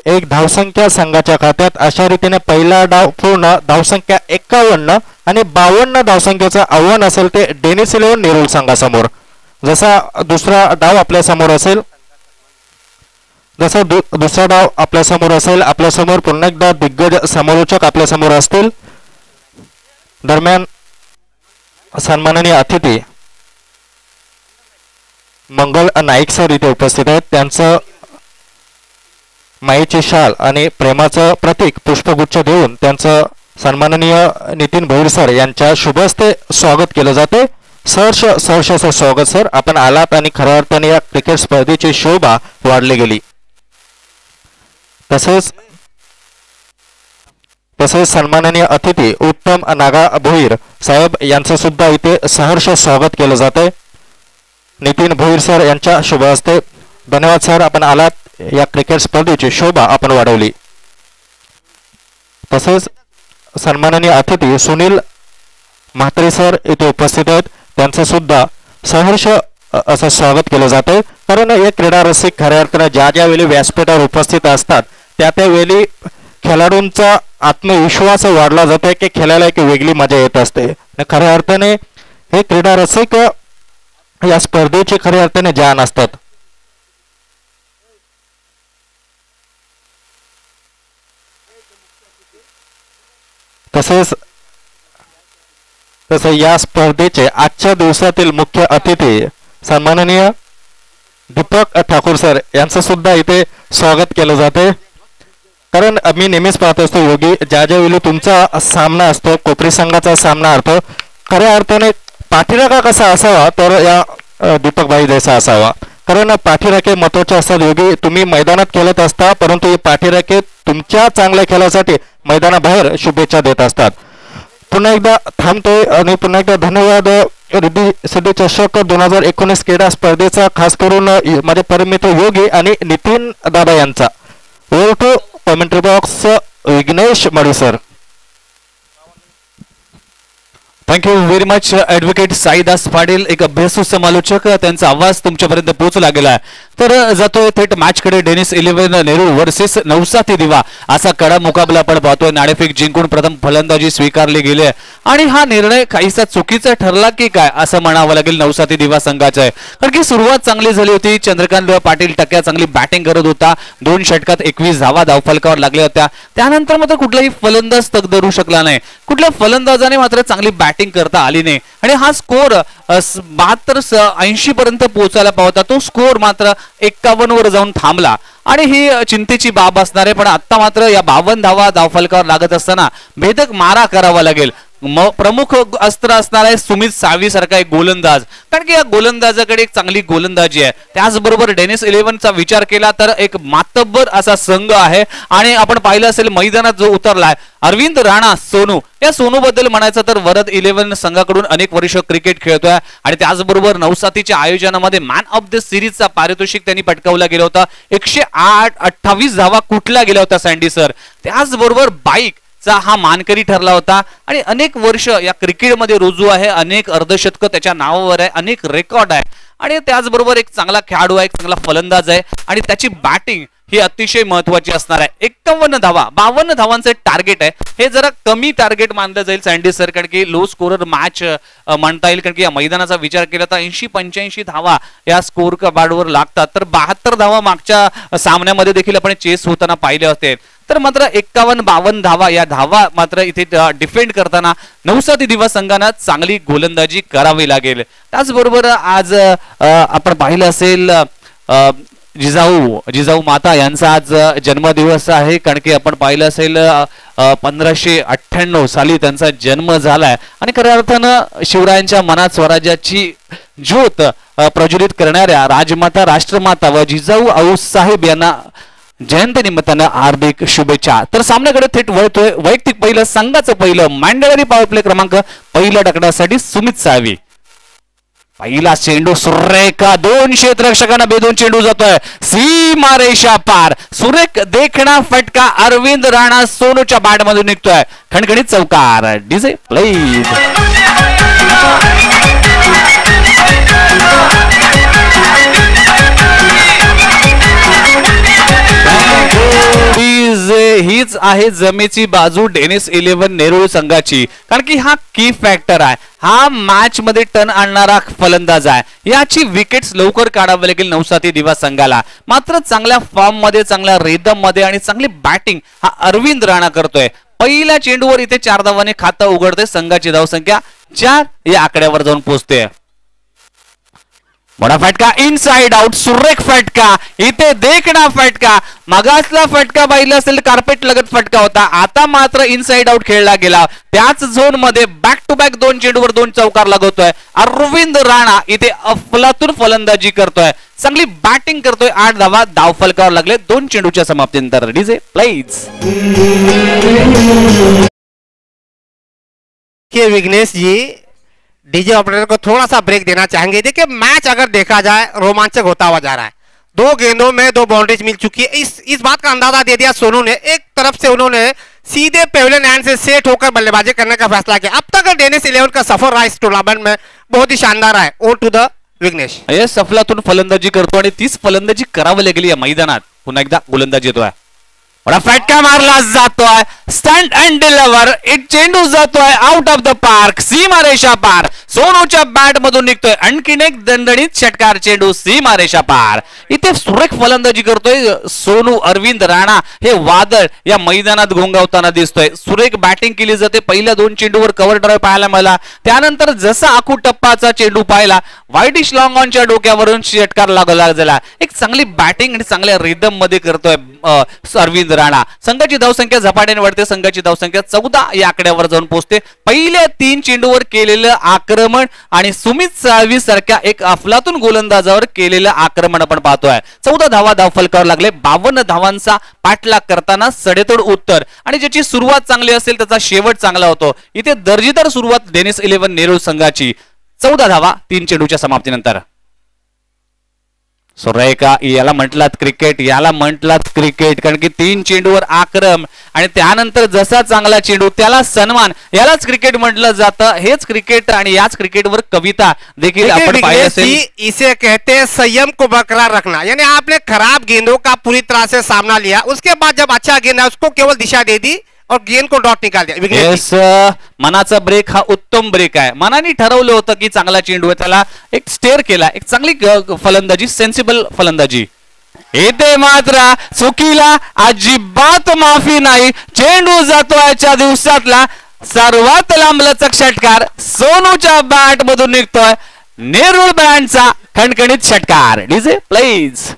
S4: एक धावसंख्या संघाच्या खात्यात. अशा रीतीने पहिला डाव पूर्ण, धावसंख्या 51 आणि 52 धावसंख्येचं आव्हान असेल ते डेनिस 11 नेरूळ संघासमोर. जसा दुसरा डाव आपल्या समोर असेल, दुसरा डाव आपल्या समोर असेल, आपल्या समोर पुन्हा एकदा दिग्गज समालोचक आपल्या समोर असतील. दरम्यान सन्माननीय अतिथी मंगल नाईक सर इथे उपस्थित आहेत. त्यांचं माईची शाल आणि प्रेमाचं प्रतीक पुष्पगुच्छ देऊन त्यांचं सन्माननीय नितीन भोईर सर यांच्या शुभ हस्ते स्वागत केलं जाते. सहर्ष स्वागत सर, आपण आलात आणि खऱ्या अर्थाने या क्रिकेट स्पर्धेची शोभा वाढली गेली. तसेच सन्माननीय अतिथी उत्तम नागा भोईर साहेब यांचं सुद्धा इथे सहर्ष स्वागत केलं जाते. नितीन भोईर सर यांच्या शुभ हस्ते. धन्यवाद सर, आपण आलात, या क्रिकेट स्पर्धेची शोभा आपण वाढवली. तसेच सन्माननीय अतिथी सुनील म्हात्रे सर इथे उपस्थित आहेत. त्यांचं सुद्धा सहर्ष असं स्वागत केलं जातं. कारण हे क्रीडा रसिक खऱ्या अर्थानं ज्या ज्या वेळी व्यासपीठावर उपस्थित असतात त्या त्यावेळी खेळाडूंचा आत्मविश्वास वाढला जातो की खेळायला एक वेगळी मजा येत असते. आणि खऱ्या अर्थाने हे क्रीडा रसिक या स्पर्धेचे खऱ्या अर्थाने जाण असतात. तसेच या स्पर्धेचे आजच्या दिवसातील मुख्य अतिथी सन्माननीय दीपक ठाकूर सर यांचं सुद्धा इथे स्वागत केलं जाते. कारण मी नेहमीच पाहत असतो योगी ज्या ज्या वेळी तुमचा सामना असतो कोपरी संघाचा सामना असतो खऱ्या अर्थाने पाठीराखा कसा असावा तर या दीपक भाई जैसा असावा. कारण पाठीराखे महत्वाचे असतात. योगी तुम्ही मैदानात खेळत असता परंतु हे पाठीराखे तुमच्या चांगल्या खेळासाठी मैदानाबाहेर शुभेच्छा देत असतात. पुन्हा एकदा थांबतोय आणि पुन्हा एकदा धन्यवाद. रिद्धी सिद्धी चषक 2019 क्रीडा स्पर्धेचा खास करून माझे परमित्र योगी आणि नितीन दादा यांचा. Over to commentary box Vighnesh Madvi sir.
S1: Thank you very much advocate Saidas Patil, एक अभ्यासू समालोचक. त्यांचा आवाज तुमच्यापर्यंत पोहोचला गेला. तर जातोय थेट मॅचकडे. डेनिस 11 नेहरू वर्सेस नवसाथी दिवा असा कडा मुकाबला आपण पाहतोय. नाणेफेक जिंकून प्रथम फलंदाजी स्वीकारली गेली आहे आणि हा निर्णय काहीसा चुकीचा ठरला की काय असं म्हणावं लागेल नवसाथी दिवा संघाचा आहे. कारण की सुरुवात चांगली झाली होती. चंद्रकांत पाटील टक्क्या चांगली बॅटिंग करत होता. 2 षटकात 21 धावा धावफलकावर लागल्या होत्या. त्यानंतर मात्र कुठलाही फलंदाज तग धरू शकला नाही. कुठल्या फलंदाजाने मात्र चांगली बॅटिंग करता आली नाही आणि हा स्कोर 72-80 पर्यंत पोहोचायला पाहता. तो स्कोर मात्र 51 वर जाऊन थांबला आणि ही चिंतेची बाब असणार आहे. पण आता मात्र या 52 धावा धावफलकावर लागत असताना भेदक मारा करावा लागेल. प्रमुख अस्त्र असणार आहे सुमित सावी सारखा एक गोलंदाज. कारण की या गोलंदाजाकडे एक चांगली गोलंदाजी आहे. त्याचबरोबर डेनिस 11चा विचार केला तर एक मातब्बर असा संघ आहे आणि आपण पाहिलं असेल मैदानात जो उतरलाय अरविंद राणा सोनू. या सोनू बद्दल म्हणायचं तर वरद 11 संघाकडून अनेक वर्ष क्रिकेट खेळतोय आणि त्याचबरोबर नवसाथीच्या आयोजनामध्ये मॅन ऑफ द सिरीजचा पारितोषिक त्यांनी पटकावला गेला होता. 128 धावा कुठल्या गेल्या होत्या सँडी सर. त्याचबरोबर बाईक हा मानकरी ठरला होता आणि अनेक वर्ष या क्रिकेटमध्ये रुजू आहे. अनेक अर्धशतक त्याच्या नावावर आहे. अनेक रेकॉर्ड आहे आणि त्याचबरोबर एक चांगला खेळाडू आहे, एक चांगला फलंदाज आहे आणि त्याची बॅटिंग ही अतिशय महत्वाची असणार आहे. 51 धावा 52 धावांचे टार्गेट आहे. हे जरा कमी टार्गेट मानलं जाईल सँडी सर कारण की लो स्कोरर मॅच म्हणता येईल. कारण की या मैदानाचा विचार केला तर 80-85 धावा या स्कोर कार्डवर लागतात. तर 72 धावा मागच्या सामन्यामध्ये देखील आपण चेस होताना पाहिले होते. तर मात्र 51-52 धावा या धावा मात्र इथे डिफेंड करताना नवसाथी दिवा संघानं चांगली गोलंदाजी करावी लागेल. त्याचबरोबर आज आपण पाहिलं असेल जिजाऊ माता यांचा आज जन्मदिवस आहे. कारण की आपण पाहिलं असेल 1598 साली त्यांचा जन्म झालाय आणि खऱ्या अर्थानं शिवरायांच्या मनात स्वराज्याची ज्योत प्रज्वलित करणाऱ्या राजमाता राष्ट्रमाता व जिजाऊ आऊसाहेब यांना जयंती निमित्तानं हार्दिक शुभेच्छा. तर सामन्याकडे थेट वळतोय. वैयक्तिक पहिलं संघाचं पहिलं मँडेटरी पॉवर प्ले क्रमांक पहिल्या टाकण्यासाठी सुमित साळवी. पहिला चेंडू सुरेख 2 क्षेत्ररक्षकांना बेदून चेंडू जातोय सीमारेषा पार. सुरेख देखणा फटका अरविंद राणा सोनूच्या बॅट मधून निघतोय. खणखणीत चौकार. DJ please. हीच आहे जमेची बाजू डेनिस 11 नेहरू संघाची. कारण की हा की फॅक्टर आहे. हा मॅच मध्ये टर्न आणणारा फलंदाज आहे. याची विकेट्स लवकर काढावी लागेल नवसाथी दिवा संघाला. मात्र चांगल्या फॉर्म मध्ये चांगल्या रिदम मध्ये आणि चांगली बॅटिंग हा अरविंद राणा करतोय. पहिल्या चेंडूवर इथे 4 धावांनी खातं उघडते. संघाची धावसंख्या 4 या आकड्यावर जाऊन पोहोचते. मोठा फटका इनसाइड आउट. सुरेख फटका. इथे देखणा फटका. मगासला फटका पाहिला असेल कार्पेट लगत फटका होता. आता मात्र इनसाइड आउट खेळला गेला. त्याच झोन मध्ये बॅक टू बॅक 2 चेंडूवर 2 चौकार लागवतोय. अरविंद राणा इथे अफलातून फलंदाजी करतोय. चांगली बॅटिंग करतोय. 8 धावा धावफलकावर लागले 2 चेंडूच्या समाप्तीनंतर. DJ please.
S7: Vighnesh ji DJ operator को थोड़ा सा ब्रेक देना चाहेंगे. देखिए मैच अगर देखा जाए रोमांचक होता हुआ जा रहा है. 2 गेंदों में 2 बाउंड्रीज मिल चुकी है. इस बात का अंदाजा दे दिया सोनू ने. एक तरफ से उन्होंने सीधे पेविलियन एंड से सेट होकर बल्लेबाजी करने का फैसला किया. अब तक डेनिस 11 का सफर रहा इस टूर्नामेंट में बहुत ही शानदार है. Over to the Vighnesh.
S1: Yes, अफलातून फलंदाजी करतो आणि तीच फलंदाजी करावी लागली या मैदानात. पुन्हा एकदा गोलंदाजी येतोय, बडा फटका मारला जातोय, स्टँड अँड डिलिव्हर, एक चेंडू जातोय आउट ऑफ द पार्क, सीमारेषा पार. सोनूच्या बॅट मधून निघतोय आणखीन एक दणदणीत षटकार, चेंडू सीमारेषा पार. इथे सुरेख फलंदाजी करतोय सोनू अरविंद राणा. हे वादळ या मैदानात घोंगावताना दिसतोय. सुरेख बॅटिंग केली जाते. पहिल्या 2 चेंडूवर कव्हर ड्राईव्ह पाहायला मिळाला. त्यानंतर जसा आखू टप्पाचा चेंडू पाहिला, वाईडिश लॉंग ऑनच्या डोक्यावरून षटकार लागला झाला. एक चांगली बॅटिंग आणि चांगल्या रिदम मध्ये करतोय अरविंद राणा. संघाची धावसंख्या झपाट्याने वाढते. संघाची धावसंख्या 14 या आकड्यावर जाऊन पोहोचते. पहिल्या 3 चेंडूवर केलेलं आक्रमण आणि सुमित साळवी सारख्या एक अफलातून गोलंदाजावर केलेलं आक्रमण आपण पाहतोय. 14 धावा धावफलकावर लागले. 52 धावांचा पाठलाग करताना सडेतोड उत्तर आणि ज्याची सुरुवात चांगली असेल त्याचा शेवट चांगला होतो. इथे दर्जेदार सुरुवात डेनिस 11 नेरूळ संघाची. 14 धावा 3 चेंडूच्या समाप्तीनंतर. सुरेखा, याला म्हटलात क्रिकेट, याला म्हटलात क्रिकेट, कारण की 3 चेंडूवर आक्रम आणि त्यानंतर जसा चांगला चेंडू त्याला सन्मान, यालाच क्रिकेट म्हटलं जातं. हेच क्रिकेट आणि याच क्रिकेटवर कविता देखील आपण पाहिली असेल.
S7: इसे कहते हैं संयम को बरकरार रखना. यानी आपने खराब गेंदों का पूरी तरह से सामना लिया, उसके बाद जब अच्छा गेंद है उसको केवल दिशा दे दी और गेंद को डॉट निकाल दिया.
S1: येस, मनाचा ब्रेक हा उत्तम ब्रेक आहे. मनाने ठरवलं होतं की चांगला चेंडू आहे, त्याला एक स्टेअर केला. एक चांगली फलंदाजी, सेन्सिबल फलंदाजी. येथे मात्र चुकीला अजिबात माफी नाही. चेंडू जातो आजच्या दिवसातला सर्वात लांबलचक षटकार, सोनूच्या बॅट मधून निघतोय नेरूळ ब्रँडचा खणखणीत षटकार. DJ please.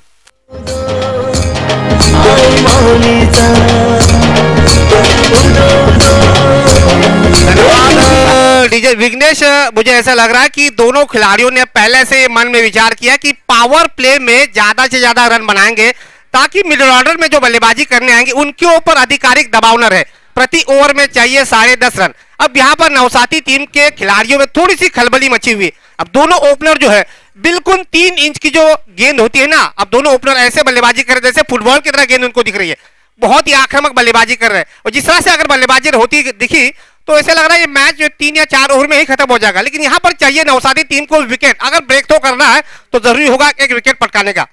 S7: डीजे विघ्नेश, मुझे ऐसा लग रहा है कि दोनों खिलाड़ियों ने पहले से मन में विचार किया कि पावर प्ले में ज्यादा से ज्यादा रन बनाएंगे ताकि मिडिल ऑर्डर में जो बल्लेबाजी करने आएंगे उनके ऊपर आधिकारिक दबाव न रहे. प्रति ओवर में चाहिए 10.5 रन. अब यहाँ पर नवसाती टीम के खिलाड़ियों में थोड़ी सी खलबली मची हुई. अब दोनों ओपनर जो है बिल्कुल 3 इंच की जो गेंद होती है ना, अब दोनों ओपनर ऐसे बल्लेबाजी कर रहे जैसे फुटबॉल की तरह गेंद उनको दिख रही है. बहुत ही आक्रामक बल्लेबाजी कर रहे हैं और जिस तरह से अगर बल्लेबाजी होती दिखी तो ऐसा लग रहा है ये मैच 3 या 4 ओवर में ही खत्म हो जाएगा. लेकिन यहाँ पर चाहिए नवसारी टीम को विकेट. अगर ब्रेक तो करना है तो जरूरी होगा एक विकेट पटकाने का.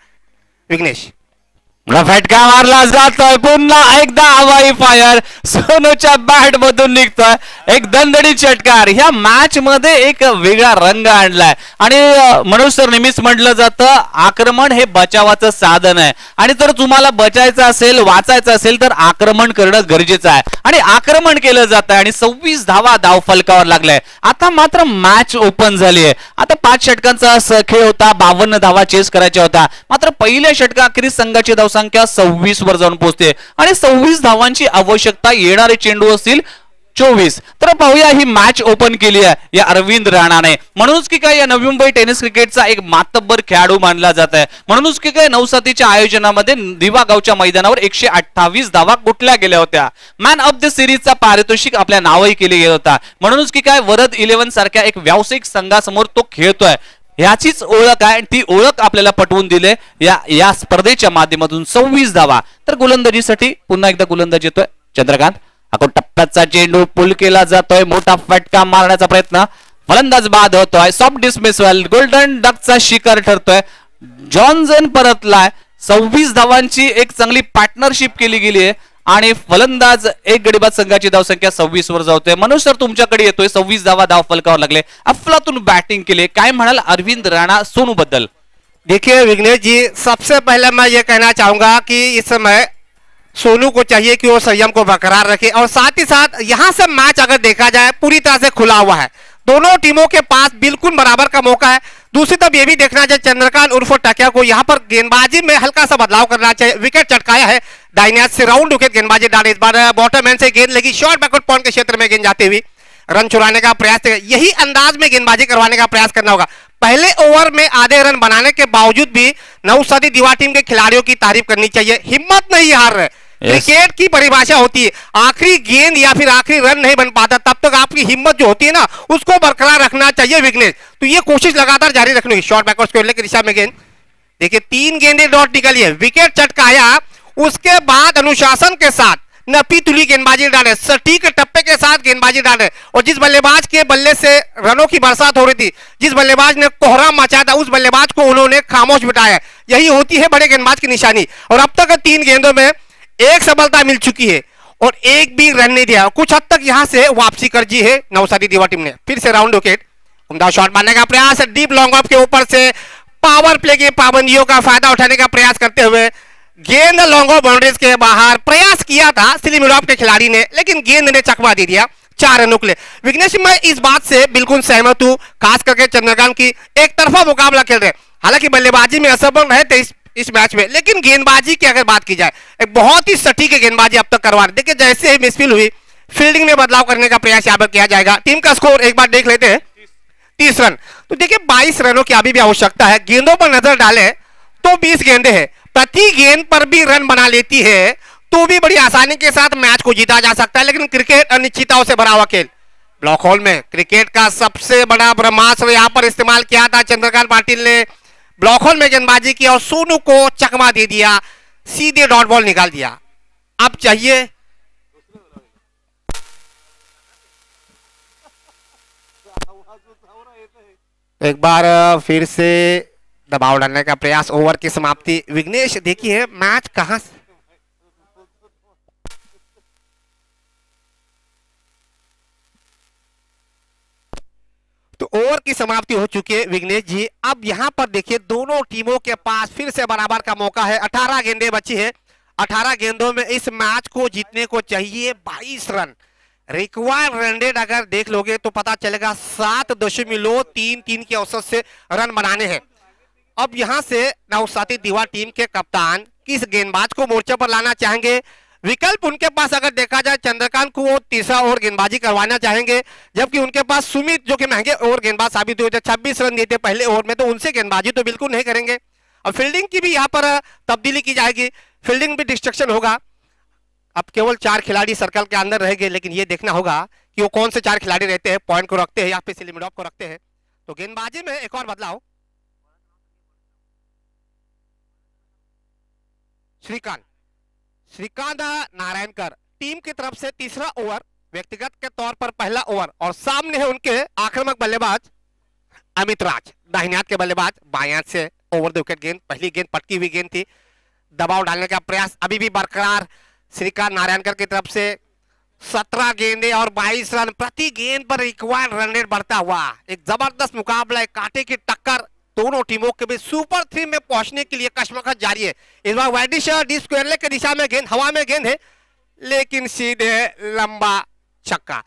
S7: विघ्नेश,
S1: फटका मारला जातोय, पुन्हा एकदा हवाई फायर, सोनूच्या बॅट मधून निघतोय एक दणदणीत षटकार. ह्या मॅच मध्ये एक वेगळा रंग आणलाय आणि म्हणून सर नेहमीच म्हटलं जातं आक्रमण हे बचावाचं साधन आहे आणि जर तुम्हाला बचायचं असेल, वाचायचं असेल तर आक्रमण करणं गरजेचं आहे आणि आक्रमण केलं जात आहे आणि 26 धावा धावफलकावर लागलाय. आता मात्र मॅच ओपन झाली आहे. आता 5 षटकांचा खेळ होता, 52 धावा चेस करायच्या होत्या. मात्र पहिल्या षटकाखेरीज संघाची संख्या 26 वर जाऊन पोहोचते आणि 26 धावांची आवश्यकता. येणारे चेंडू असतील 24. तर पाहूया ही मॅच ओपन केली आहे या अरविंद राणाने. म्हणूनच की काय या नवी मुंबई टेनिस क्रिकेटचा एक मातब्बर खेळाडू मानला जात आहे. म्हणूनच की काय नवसातीच्या आयोजनामध्ये दिवा गावच्या मैदानावर 128 धावा कुठल्या गेल्या होत्या. मॅन ऑफ द सिरीजचा पारितोषिक आपल्या नावही केले गेला होता. म्हणूनच की काय वरद 11 सारख्या एक व्यावसायिक संघासमोर तो खेळतोय. याचीच ओळख आहे. ती ओळख आपल्याला पटवून दिले या स्पर्धेच्या माध्यमातून. 26 धावा. तर गोलंदाजीसाठी पुन्हा एकदा गोलंदाजी येतोय चंद्रकांत. आखो टप्प्याचा चेंडू पुल केला जातोय. मोठा फटका मारण्याचा प्रयत्न, फलंदाज बाद होतोय. सॉफ्ट डिसमिसल, गोल्डन डकचा शिकार ठरतोय. जॉन्सन परतलाय. 26 धावांची एक चांगली पार्टनरशिप केली गेली आहे आणि फलंदाज एक गडीबाद संघाची धावसंख्या 26 वर जावते. मनोज सर तुमच्याकडे येतोय. 26 धावा धावफलकावर लागले. अफलातून बॅटिंग केले. काय म्हणाल अरविंद राणा सोनू बद्दल?
S7: देखिए विघ्नेश जी, सबसे पहले मैं ये कहना चाहूंगा कि इस समय सोनू को चाहिए कि वो संयम को बरकरार रखे और साथ ही साथ यहां से मैच अगर देखा जाए पूरी तरह से खुला हुआ है. दोनों टीमों के पास बिल्कुल बराबर का मौका है. दूसरी तरफ ये भी देखना चाहिए चंद्रकांत उर्फ टकिया को यहाँ पर गेंदबाजी में हल्का सा बदलाव करना चाहिए. विकेट चटकाया है दाहिने हाथ से, राउंड विकेट गेंदबाजी डाले. इस बार बॉटम एंड से गेंद लगी, शॉर्ट बैकवर्ड पॉइंट के क्षेत्र में गेंद जाती हुई रन चुराने का प्रयास. यही अंदाज में गेंदबाजी करवाने का प्रयास करना होगा. पहले ओवर में आधे रन बनाने के बावजूद भी नवसारी दिवा टीम के खिलाड़ियों की तारीफ करनी चाहिए. हिम्मत नहीं हार रहे. क्रिकेट की परिभाषा होती है आखिरी गेंद या फिर आखिरी रन नहीं बन पाता तब तक आपकी हिम्मत जो होती है ना उसको बरकरार रखना चाहिए विघ्नेश. तो ये कोशिश लगातार जारी रखनी है. शॉर्ट बैकवर्ड स्क्वेयर की दिशा में गेंद, देखिए 3 गेंदें डॉट निकली है. विकेट चटकाया, उसके बाद अनुशासन के साथ नपी तुली गेंदबाजी डाले, सटीक टप्पे के साथ गेंदबाजी डाले, और जिस बल्लेबाज के बल्ले से रनों की बरसात हो रही थी, जिस बल्लेबाज ने कोहराम मचाया था, उस बल्लेबाज को उन्होंने खामोश बिठाया। यही होती है बड़े गेंदबाज की निशानी। और अब तक 3 गेंदों में 1 सफलता मिल चुकी है और 1 भी रन नहीं दिया। कुछ हद तक यहां से वापसी कर जी है नवसारी दीवा टीम ने। फिर से राउंड विकेट, उम्दा शॉट मारने का प्रयास, डीप लॉन्ग ऑफ के ऊपर से पावर प्ले की पाबंदियों का फायदा उठाने का प्रयास करते हुए गेंद लॉन्ग ऑफ बाउंड्रीज के बाहर। प्रयास किया था सिली मिडॉफ के खिलाड़ी ने, लेकिन गेंद ने चकमा दे दिया 4 रनों के लिए। विघ्नेश, मैं इस बात से बिल्कुल सहमत हूं, खास करके चंद्रकांत की एक तरफा मुकाबला खेल रहे। हालांकि बल्लेबाजी में असफल रहे थे इस मैच में, लेकिन गेंदबाजी की अगर बात की जाए, एक बहुत ही सटीक गेंदबाजी अब तक करवा रहे। देखिए जैसे ही मिसफील हुई, फील्डिंग में बदलाव करने का प्रयास यहां पर किया जाएगा। टीम का स्कोर एक बार देख लेते हैं, 30 रन। तो देखिए 22 रनों की अभी भी आवश्यकता है। गेंदों पर नजर डालें तो 20 गेंदें हैं, प्रति गेंद पर भी रन बना लेती है तो भी बड़ी आसानी के साथ मैच को जीता जा सकता है। लेकिन क्रिकेट अनिश्चितताओं से भरा हुआ खेल। ब्लॉक होल में क्रिकेट का सबसे बड़ा ब्रह्मास्त्र यहां पर इस्तेमाल किया था चंद्रकांत पाटिल ने। ब्लॉक होल में गेंदबाजी की और सोनू को चकमा दे दिया, सीधे डॉट बॉल निकाल दिया। अब चाहिए एक बार फिर से दबाव डालने का प्रयास, ओवर की समाप्ति। विघ्नेश देखिए मैच कहां से तो ओवर की समाप्ति हो चुकी है विघ्नेश जी। अब यहां पर देखिए दोनों टीमों के पास फिर से बराबर का मौका है। 18 गेंदें बची है। 18 गेंदों में इस मैच को जीतने को चाहिए 22 रन। रिक्वायर्ड रन रेट अगर देख लोगे तो पता चलेगा 7.33 के औसत से रन बनाने हैं। अब यहां से नवसारी दीवा टीम के कप्तान किस गेंदबाज को मोर्चे पर लाना चाहेंगे? विकल्प उनके पास अगर देखा जाए, चंद्रकांत को वो तीसरा ओवर गेंदबाजी करवाना चाहेंगे, जबकि उनके पास सुमित जो कि महंगे ओवर गेंदबाज साबित हुए थे, 26 रन दिए थे पहले ओवर में, तो उनसे गेंदबाजी तो बिल्कुल नहीं करेंगे। और फील्डिंग की भी यहाँ पर तब्दीली की जाएगी, फील्डिंग भी डिस्ट्रक्शन होगा। अब केवल 4 खिलाड़ी सर्कल के अंदर रहेंगे, लेकिन ये देखना होगा कि वो कौन से 4 खिलाड़ी रहते हैं, पॉइंट को रखते हैं या फिर सिली मिडॉफ को रखते हैं। तो गेंदबाजी में एक और बदलाव, श्रीकांत नारायणकर टीम की तरफ से तीसरा ओवर, व्यक्तिगत के तौर पर पहला ओवर, और सामने है उनके आक्रामक बल्लेबाज अमित राज, दाहिने हाथ के बल्लेबाज, बाएं हाथ से ओवर द विकेट गेंद। पहली गेंद पटकी हुई गेंद थी। दबाव डालने का प्रयास अभी भी बरकरार श्रीकांत नारायणकर की तरफ से। 17 गेंदें और 22 रन, प्रति गेंद पर रिक्वायर्ड रन रेट बढ़ता हुआ एक जबरदस्त मुकाबला, एक कांटे की टक्कर दोनों टीमों के बीच। सुपर 3 में पहुंचने के लिए कश्मकश जारी है। इस बार वाइडिश डी स्क्वायर लेग की दिशा में गेंद, हवा में गेंद है, लेकिन सीधे लंबा छक्का।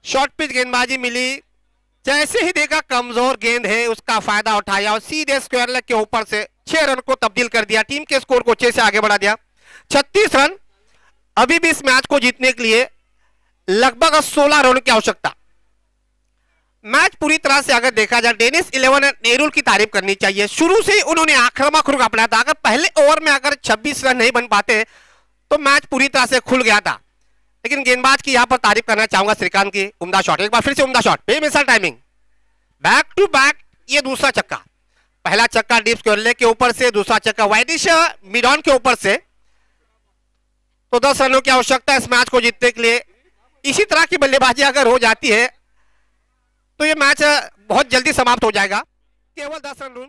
S7: शॉर्ट पिच गेंदबाजी मिली, जैसे ही देखा कमजोर गेंद है, उसका फायदा उठाया और सीधे स्क्वायर लेग के ऊपर से 6 रन को तब्दील कर दिया। टीम के स्कोर को 6 से आगे बढ़ा दिया। 36 रन। अभी भी इस मैच को जीतने के लिए लगभग 16 रनों की आवश्यकता। मैच पूरी तरह से अगर देखा जाए, डेनिस 11 नेहरू की तारीफ करनी चाहिए। शुरू से ही उन्होंने आक्रामक रुख अपनाया था। अगर पहले ओवर में अगर 26 रन नहीं बन पाते तो मैच पूरी तरह से खुल गया था। लेकिन गेंदबाज की यहां पर तारीफ करना चाहूंगा श्रीकांत की। उम्दा शॉट, एक बार फिर से उम्दा शॉट, बेमिसाल टाइमिंग, बैक टू बैक। ये दूसरा चक्का, पहला चक्का डीप स्क्वायर लेग के ऊपर से, दूसरा चक्का वाइडिश मिड ऑन के ऊपर से। तो 10 रनों की आवश्यकता है इस मैच को जीतने के लिए। इसी तरह की बल्लेबाजी अगर हो जाती है तो ये मैच बहुत जल्दी समाप्त हो जाएगा। केवल 10 रन रूल।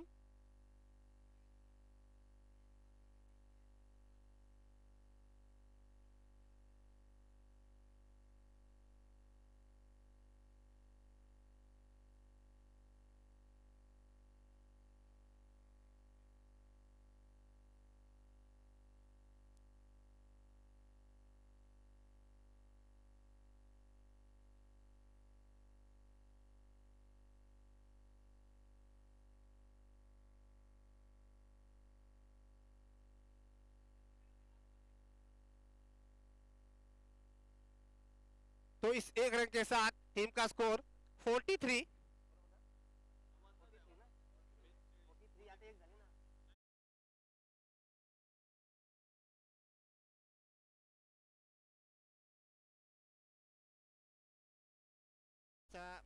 S7: तो इस 1 रन के साथ टीम का स्कोर 43।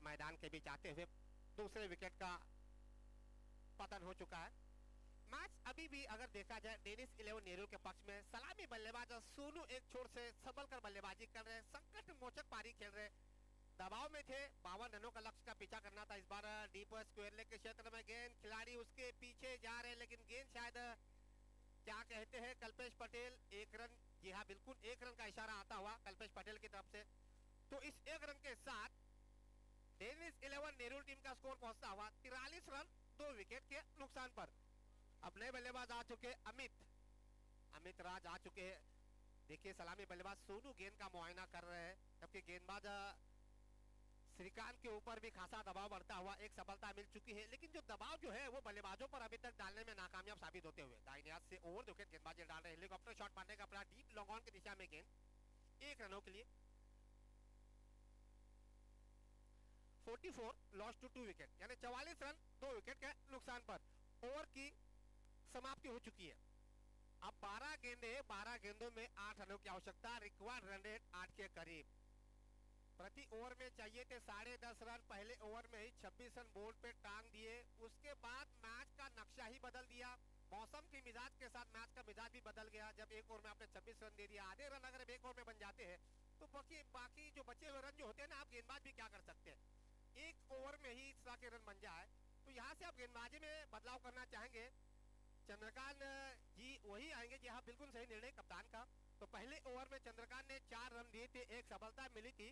S7: मैदान के बीच आते हुए दूसरे विकेट का पतन हो चुका है। मैच अभी भी अगर देखा जाए डेनिस 11 नेहरू के पक्ष में सलामी बल्लेबाज सोनू एक छोर से सबल कर बल्लेबाजी कर रहे हैं, संकट मोचक पारी खेल रहे, दबाव में थे। 52 रनों का लक्ष्य का पीछा करना था इस बार। डीप स्क्वायर लेग के क्षेत्र में गेंद, खिलाड़ी उसके पीछे जा रहे हैं, लेकिन गेंद शायद क्या कहते हैं कल्पेश पटेल 1 रन, जी हाँ बिल्कुल 1 रन का इशारा आता हुआ कल्पेश पटेल की तरफ से। तो इस 1 रन के साथ डेनिस 11 नेहरू टीम का स्कोर पहुंचता हुआ 43 रन 2 विकेट के नुकसान पर। अब नए बल्लेबाज आ चुके अमित राज आ चुके हैं। देखिए सलामी बल्लेबाज सोनू गेंद का मुआयना कर रहे हैं, जबकि गेंदबाज श्रीकांत के ऊपर भी खासा दबाव बढ़ता हुआ एक सफलता मिल चुकी है, लेकिन जो दबाव जो है वो बल्लेबाजों पर अभी तक डालने में नाकामयाब साबित होते हुए दाहिने हाथ से ओवर विकेट गेंदबाजी डाल रहे हैं। हेलीकॉप्टर शॉट मारने का प्रयास डीप लॉन्ग ऑन की दिशा में गेंद 1 रनों के लिए 44 लॉस टू 2 विकेट, यानी 44 रन 2 विकेट के नुकसान पर ओवर की समाप्ति हो चुकी है। अब 12 गेंदों में 8 रनों की आवश्यकता, रिक्वायर्ड रन रेट 8 के करीब। प्रति ओवर में चाहिए थे 10.5 रन, पहले ओवर में ही 26 रन बोर्ड पे टांग दिए। उसके बाद मैच का नक्शा ही बदल दिया, मौसम की मिजाज के साथ मैच का मिजाज भी बदल गया। जब एक ओवर में आपने 26 रन दे दिया, आधे रन अगर एक ओवर में बन जाते हैं तो बाकी जो बचे हुए रन जो होते हैं ना, आप गेंदबाज भी क्या कर सकते हैं, एक ओवर में ही इस तरह के रन बन जाए। तो यहाँ से आप गेंदबाजी में बदलाव करना चाहेंगे, चंद्रकांत जी वही आएंगे। जी हाँ बिल्कुल सही निर्णय कप्तान का। तो पहले ओवर में चंद्रकांत ने 4 रन दिए थे, एक सफलता मिली थी,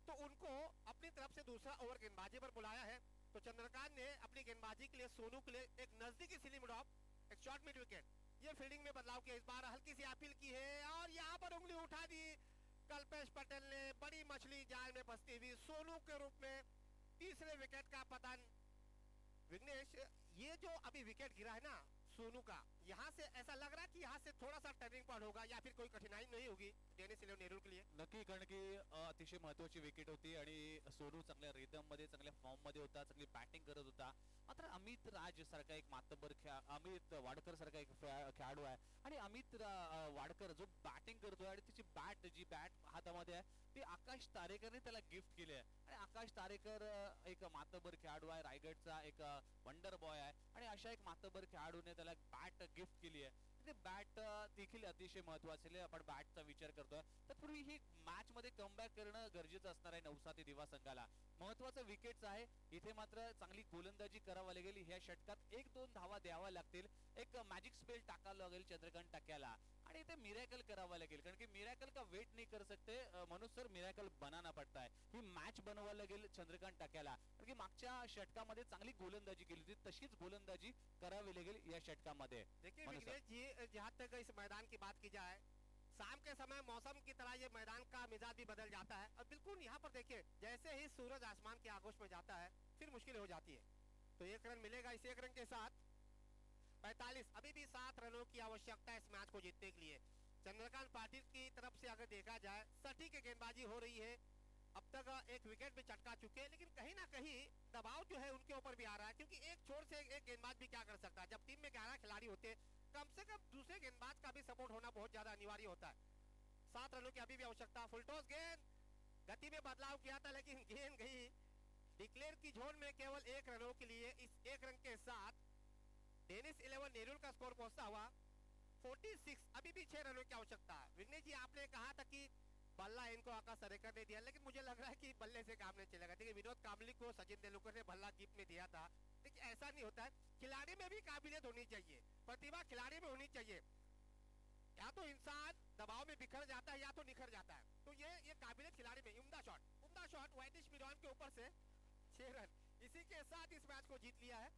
S7: तो उनको अपनी तरफ से दूसरा ओवर गेंदबाजी पर बुलाया है। तो चंद्रकांत ने अपनी गेंदबाजी के लिए सोनू के लिए एक नजदीकी स्लिम ड्रॉप, एक शॉर्ट मिड विकेट, ये फील्डिंग में बदलाव किया। इस बार हल्की सी अपील की है और यहाँ पर उंगली उठा दी कल्पेश पटेल ने। बड़ी मछली जाल में फंसती हुई सोनू के रूप में तीसरे विकेट का पतन। विघ्नेश, ये जो अभी विकेट गिरा है ना सोनू का, यहाँ से ऐसा लग रहा है कि यहाँ से थोड़ा सा टर्निंग पॉइंट होगा या फिर कोई कठिनाई नाही होगी डेनिस 11 नेहरू के लिए।
S1: नक्की, कारण की अतिशय महत्वाची विकेट होती आणि सोनू चांगल्या रिदम मध्ये चांगल्या फॉर्म मध्ये होता, चांगली बॅटिंग करत होता। मात्र अमित राज सारखा एक मातबर अमित वाडकर सारखा एक खेळाडू आहे आणि अमित वाडकर जो बॅटिंग करतोय आणि त्याची बॅट हातामध्ये आहे ती आकाश तारेकरने त्याला गिफ्ट केली आहे। आणि आकाश तारेकर एक मातबर खेळाडू आहे, रायगडचा एक वंडर बॉय आहे आणि अशा एक मातबर खेळाडूने त्याला बॅट गिफ्ट केली आहे। बॅट देखील अतिशय महत्वाचे आहे। आपण बॅटचा विचार करतोय, तत्पूर्वी ही मॅच मध्ये कमबॅक करणं गरजेचं असणार आहे नवसाती दिवा संघाला। महत्वाचं विकेट्स आहे, इथे मात्र चांगली गोलंदाजी करावी लागेल। ह्या षटकात 1-2 धावा द्यावा लागतील, एक मॅजिक स्पेल टाकावं लागेल चंद्रकांत टाक्याला आणि इथे मिरेकल करावा लागेल, कारण की मिरेकल का वेट नहीं कर सकते म्हणून सर मिरेकल बनाना पड़ता है। ही मॅच बनवायला लागेल चंद्रकांत टाक्याला, कारण की मागच्या षटकामध्ये चांगली गोलंदाजी केली होती, तशीच गोलंदाजी करावी लागेल या षटकामध्ये।
S7: देखिए विघ्नेश जी, जहाँ तक इस मैदान की बात की जाए, शाम के समय मौसम की तरह ये मैदान का मिजाज भी बदल जाता है और बिल्कुल यहाँ पर देखिए जैसे ही सूरज आसमान के आगोश में जाता है फिर मुश्किल हो जाती है। तो 1 रन मिलेगा इस 1 रन के साथ 45, अभी भी 7 रनों की आवश्यकता है इस मैच को जीतने के लिए। चंद्रकांत पाटिल की तरफ से अगर देखा जाए सटीक गेंदबाजी हो रही है, अब तक एक विकेट भी चटका चुके हैं, लेकिन कहीं ना कहीं दबाव जो है उनके ऊपर भी आ रहा है, क्योंकि एक छोर से एक गेंदबाज भी क्या कर सकता है। जब टीम में 11 खिलाड़ी होते हैं, कम से कम दूसरे गेंदबाज का भी सपोर्ट होना बहुत ज्यादा अनिवार्य होता है। 7 रनों की अभी भी आवश्यकता। फुलटॉस गेंद, गति में बदलाव किया था लेकिन गेंद गई डिक्लेयर की जोन में केवल 1 रनों के लिए। इस 1 रन के साथ डेनिस 11 नेहरू का स्कोर पहुंचता हुआ 46, अभी भी 6 रनों की आवश्यकता है। विघ्नेश जी, आपने कहा था कि बल्ला इनको आकाश सरेकर ने दिया, लेकिन मुझे लग रहा है कि बल्ले से काम नहीं चलेगा। देखिए विनोद कामली को सचिन तेंदुलकर ने बल्ला गिफ्ट में दिया था, लेकिन ऐसा नहीं होता है। खिलाड़ी में भी काबिलियत होनी चाहिए, प्रतिभा खिलाड़ी में होनी चाहिए। या तो इंसान दबाव में बिखर जाता है या तो निखर जाता है, तो ये काबिलियत खिलाड़ी में। उम्दा शॉट वैदिश मिरान के ऊपर से 6 रन, इसी के साथ इस मैच को जीत लिया है।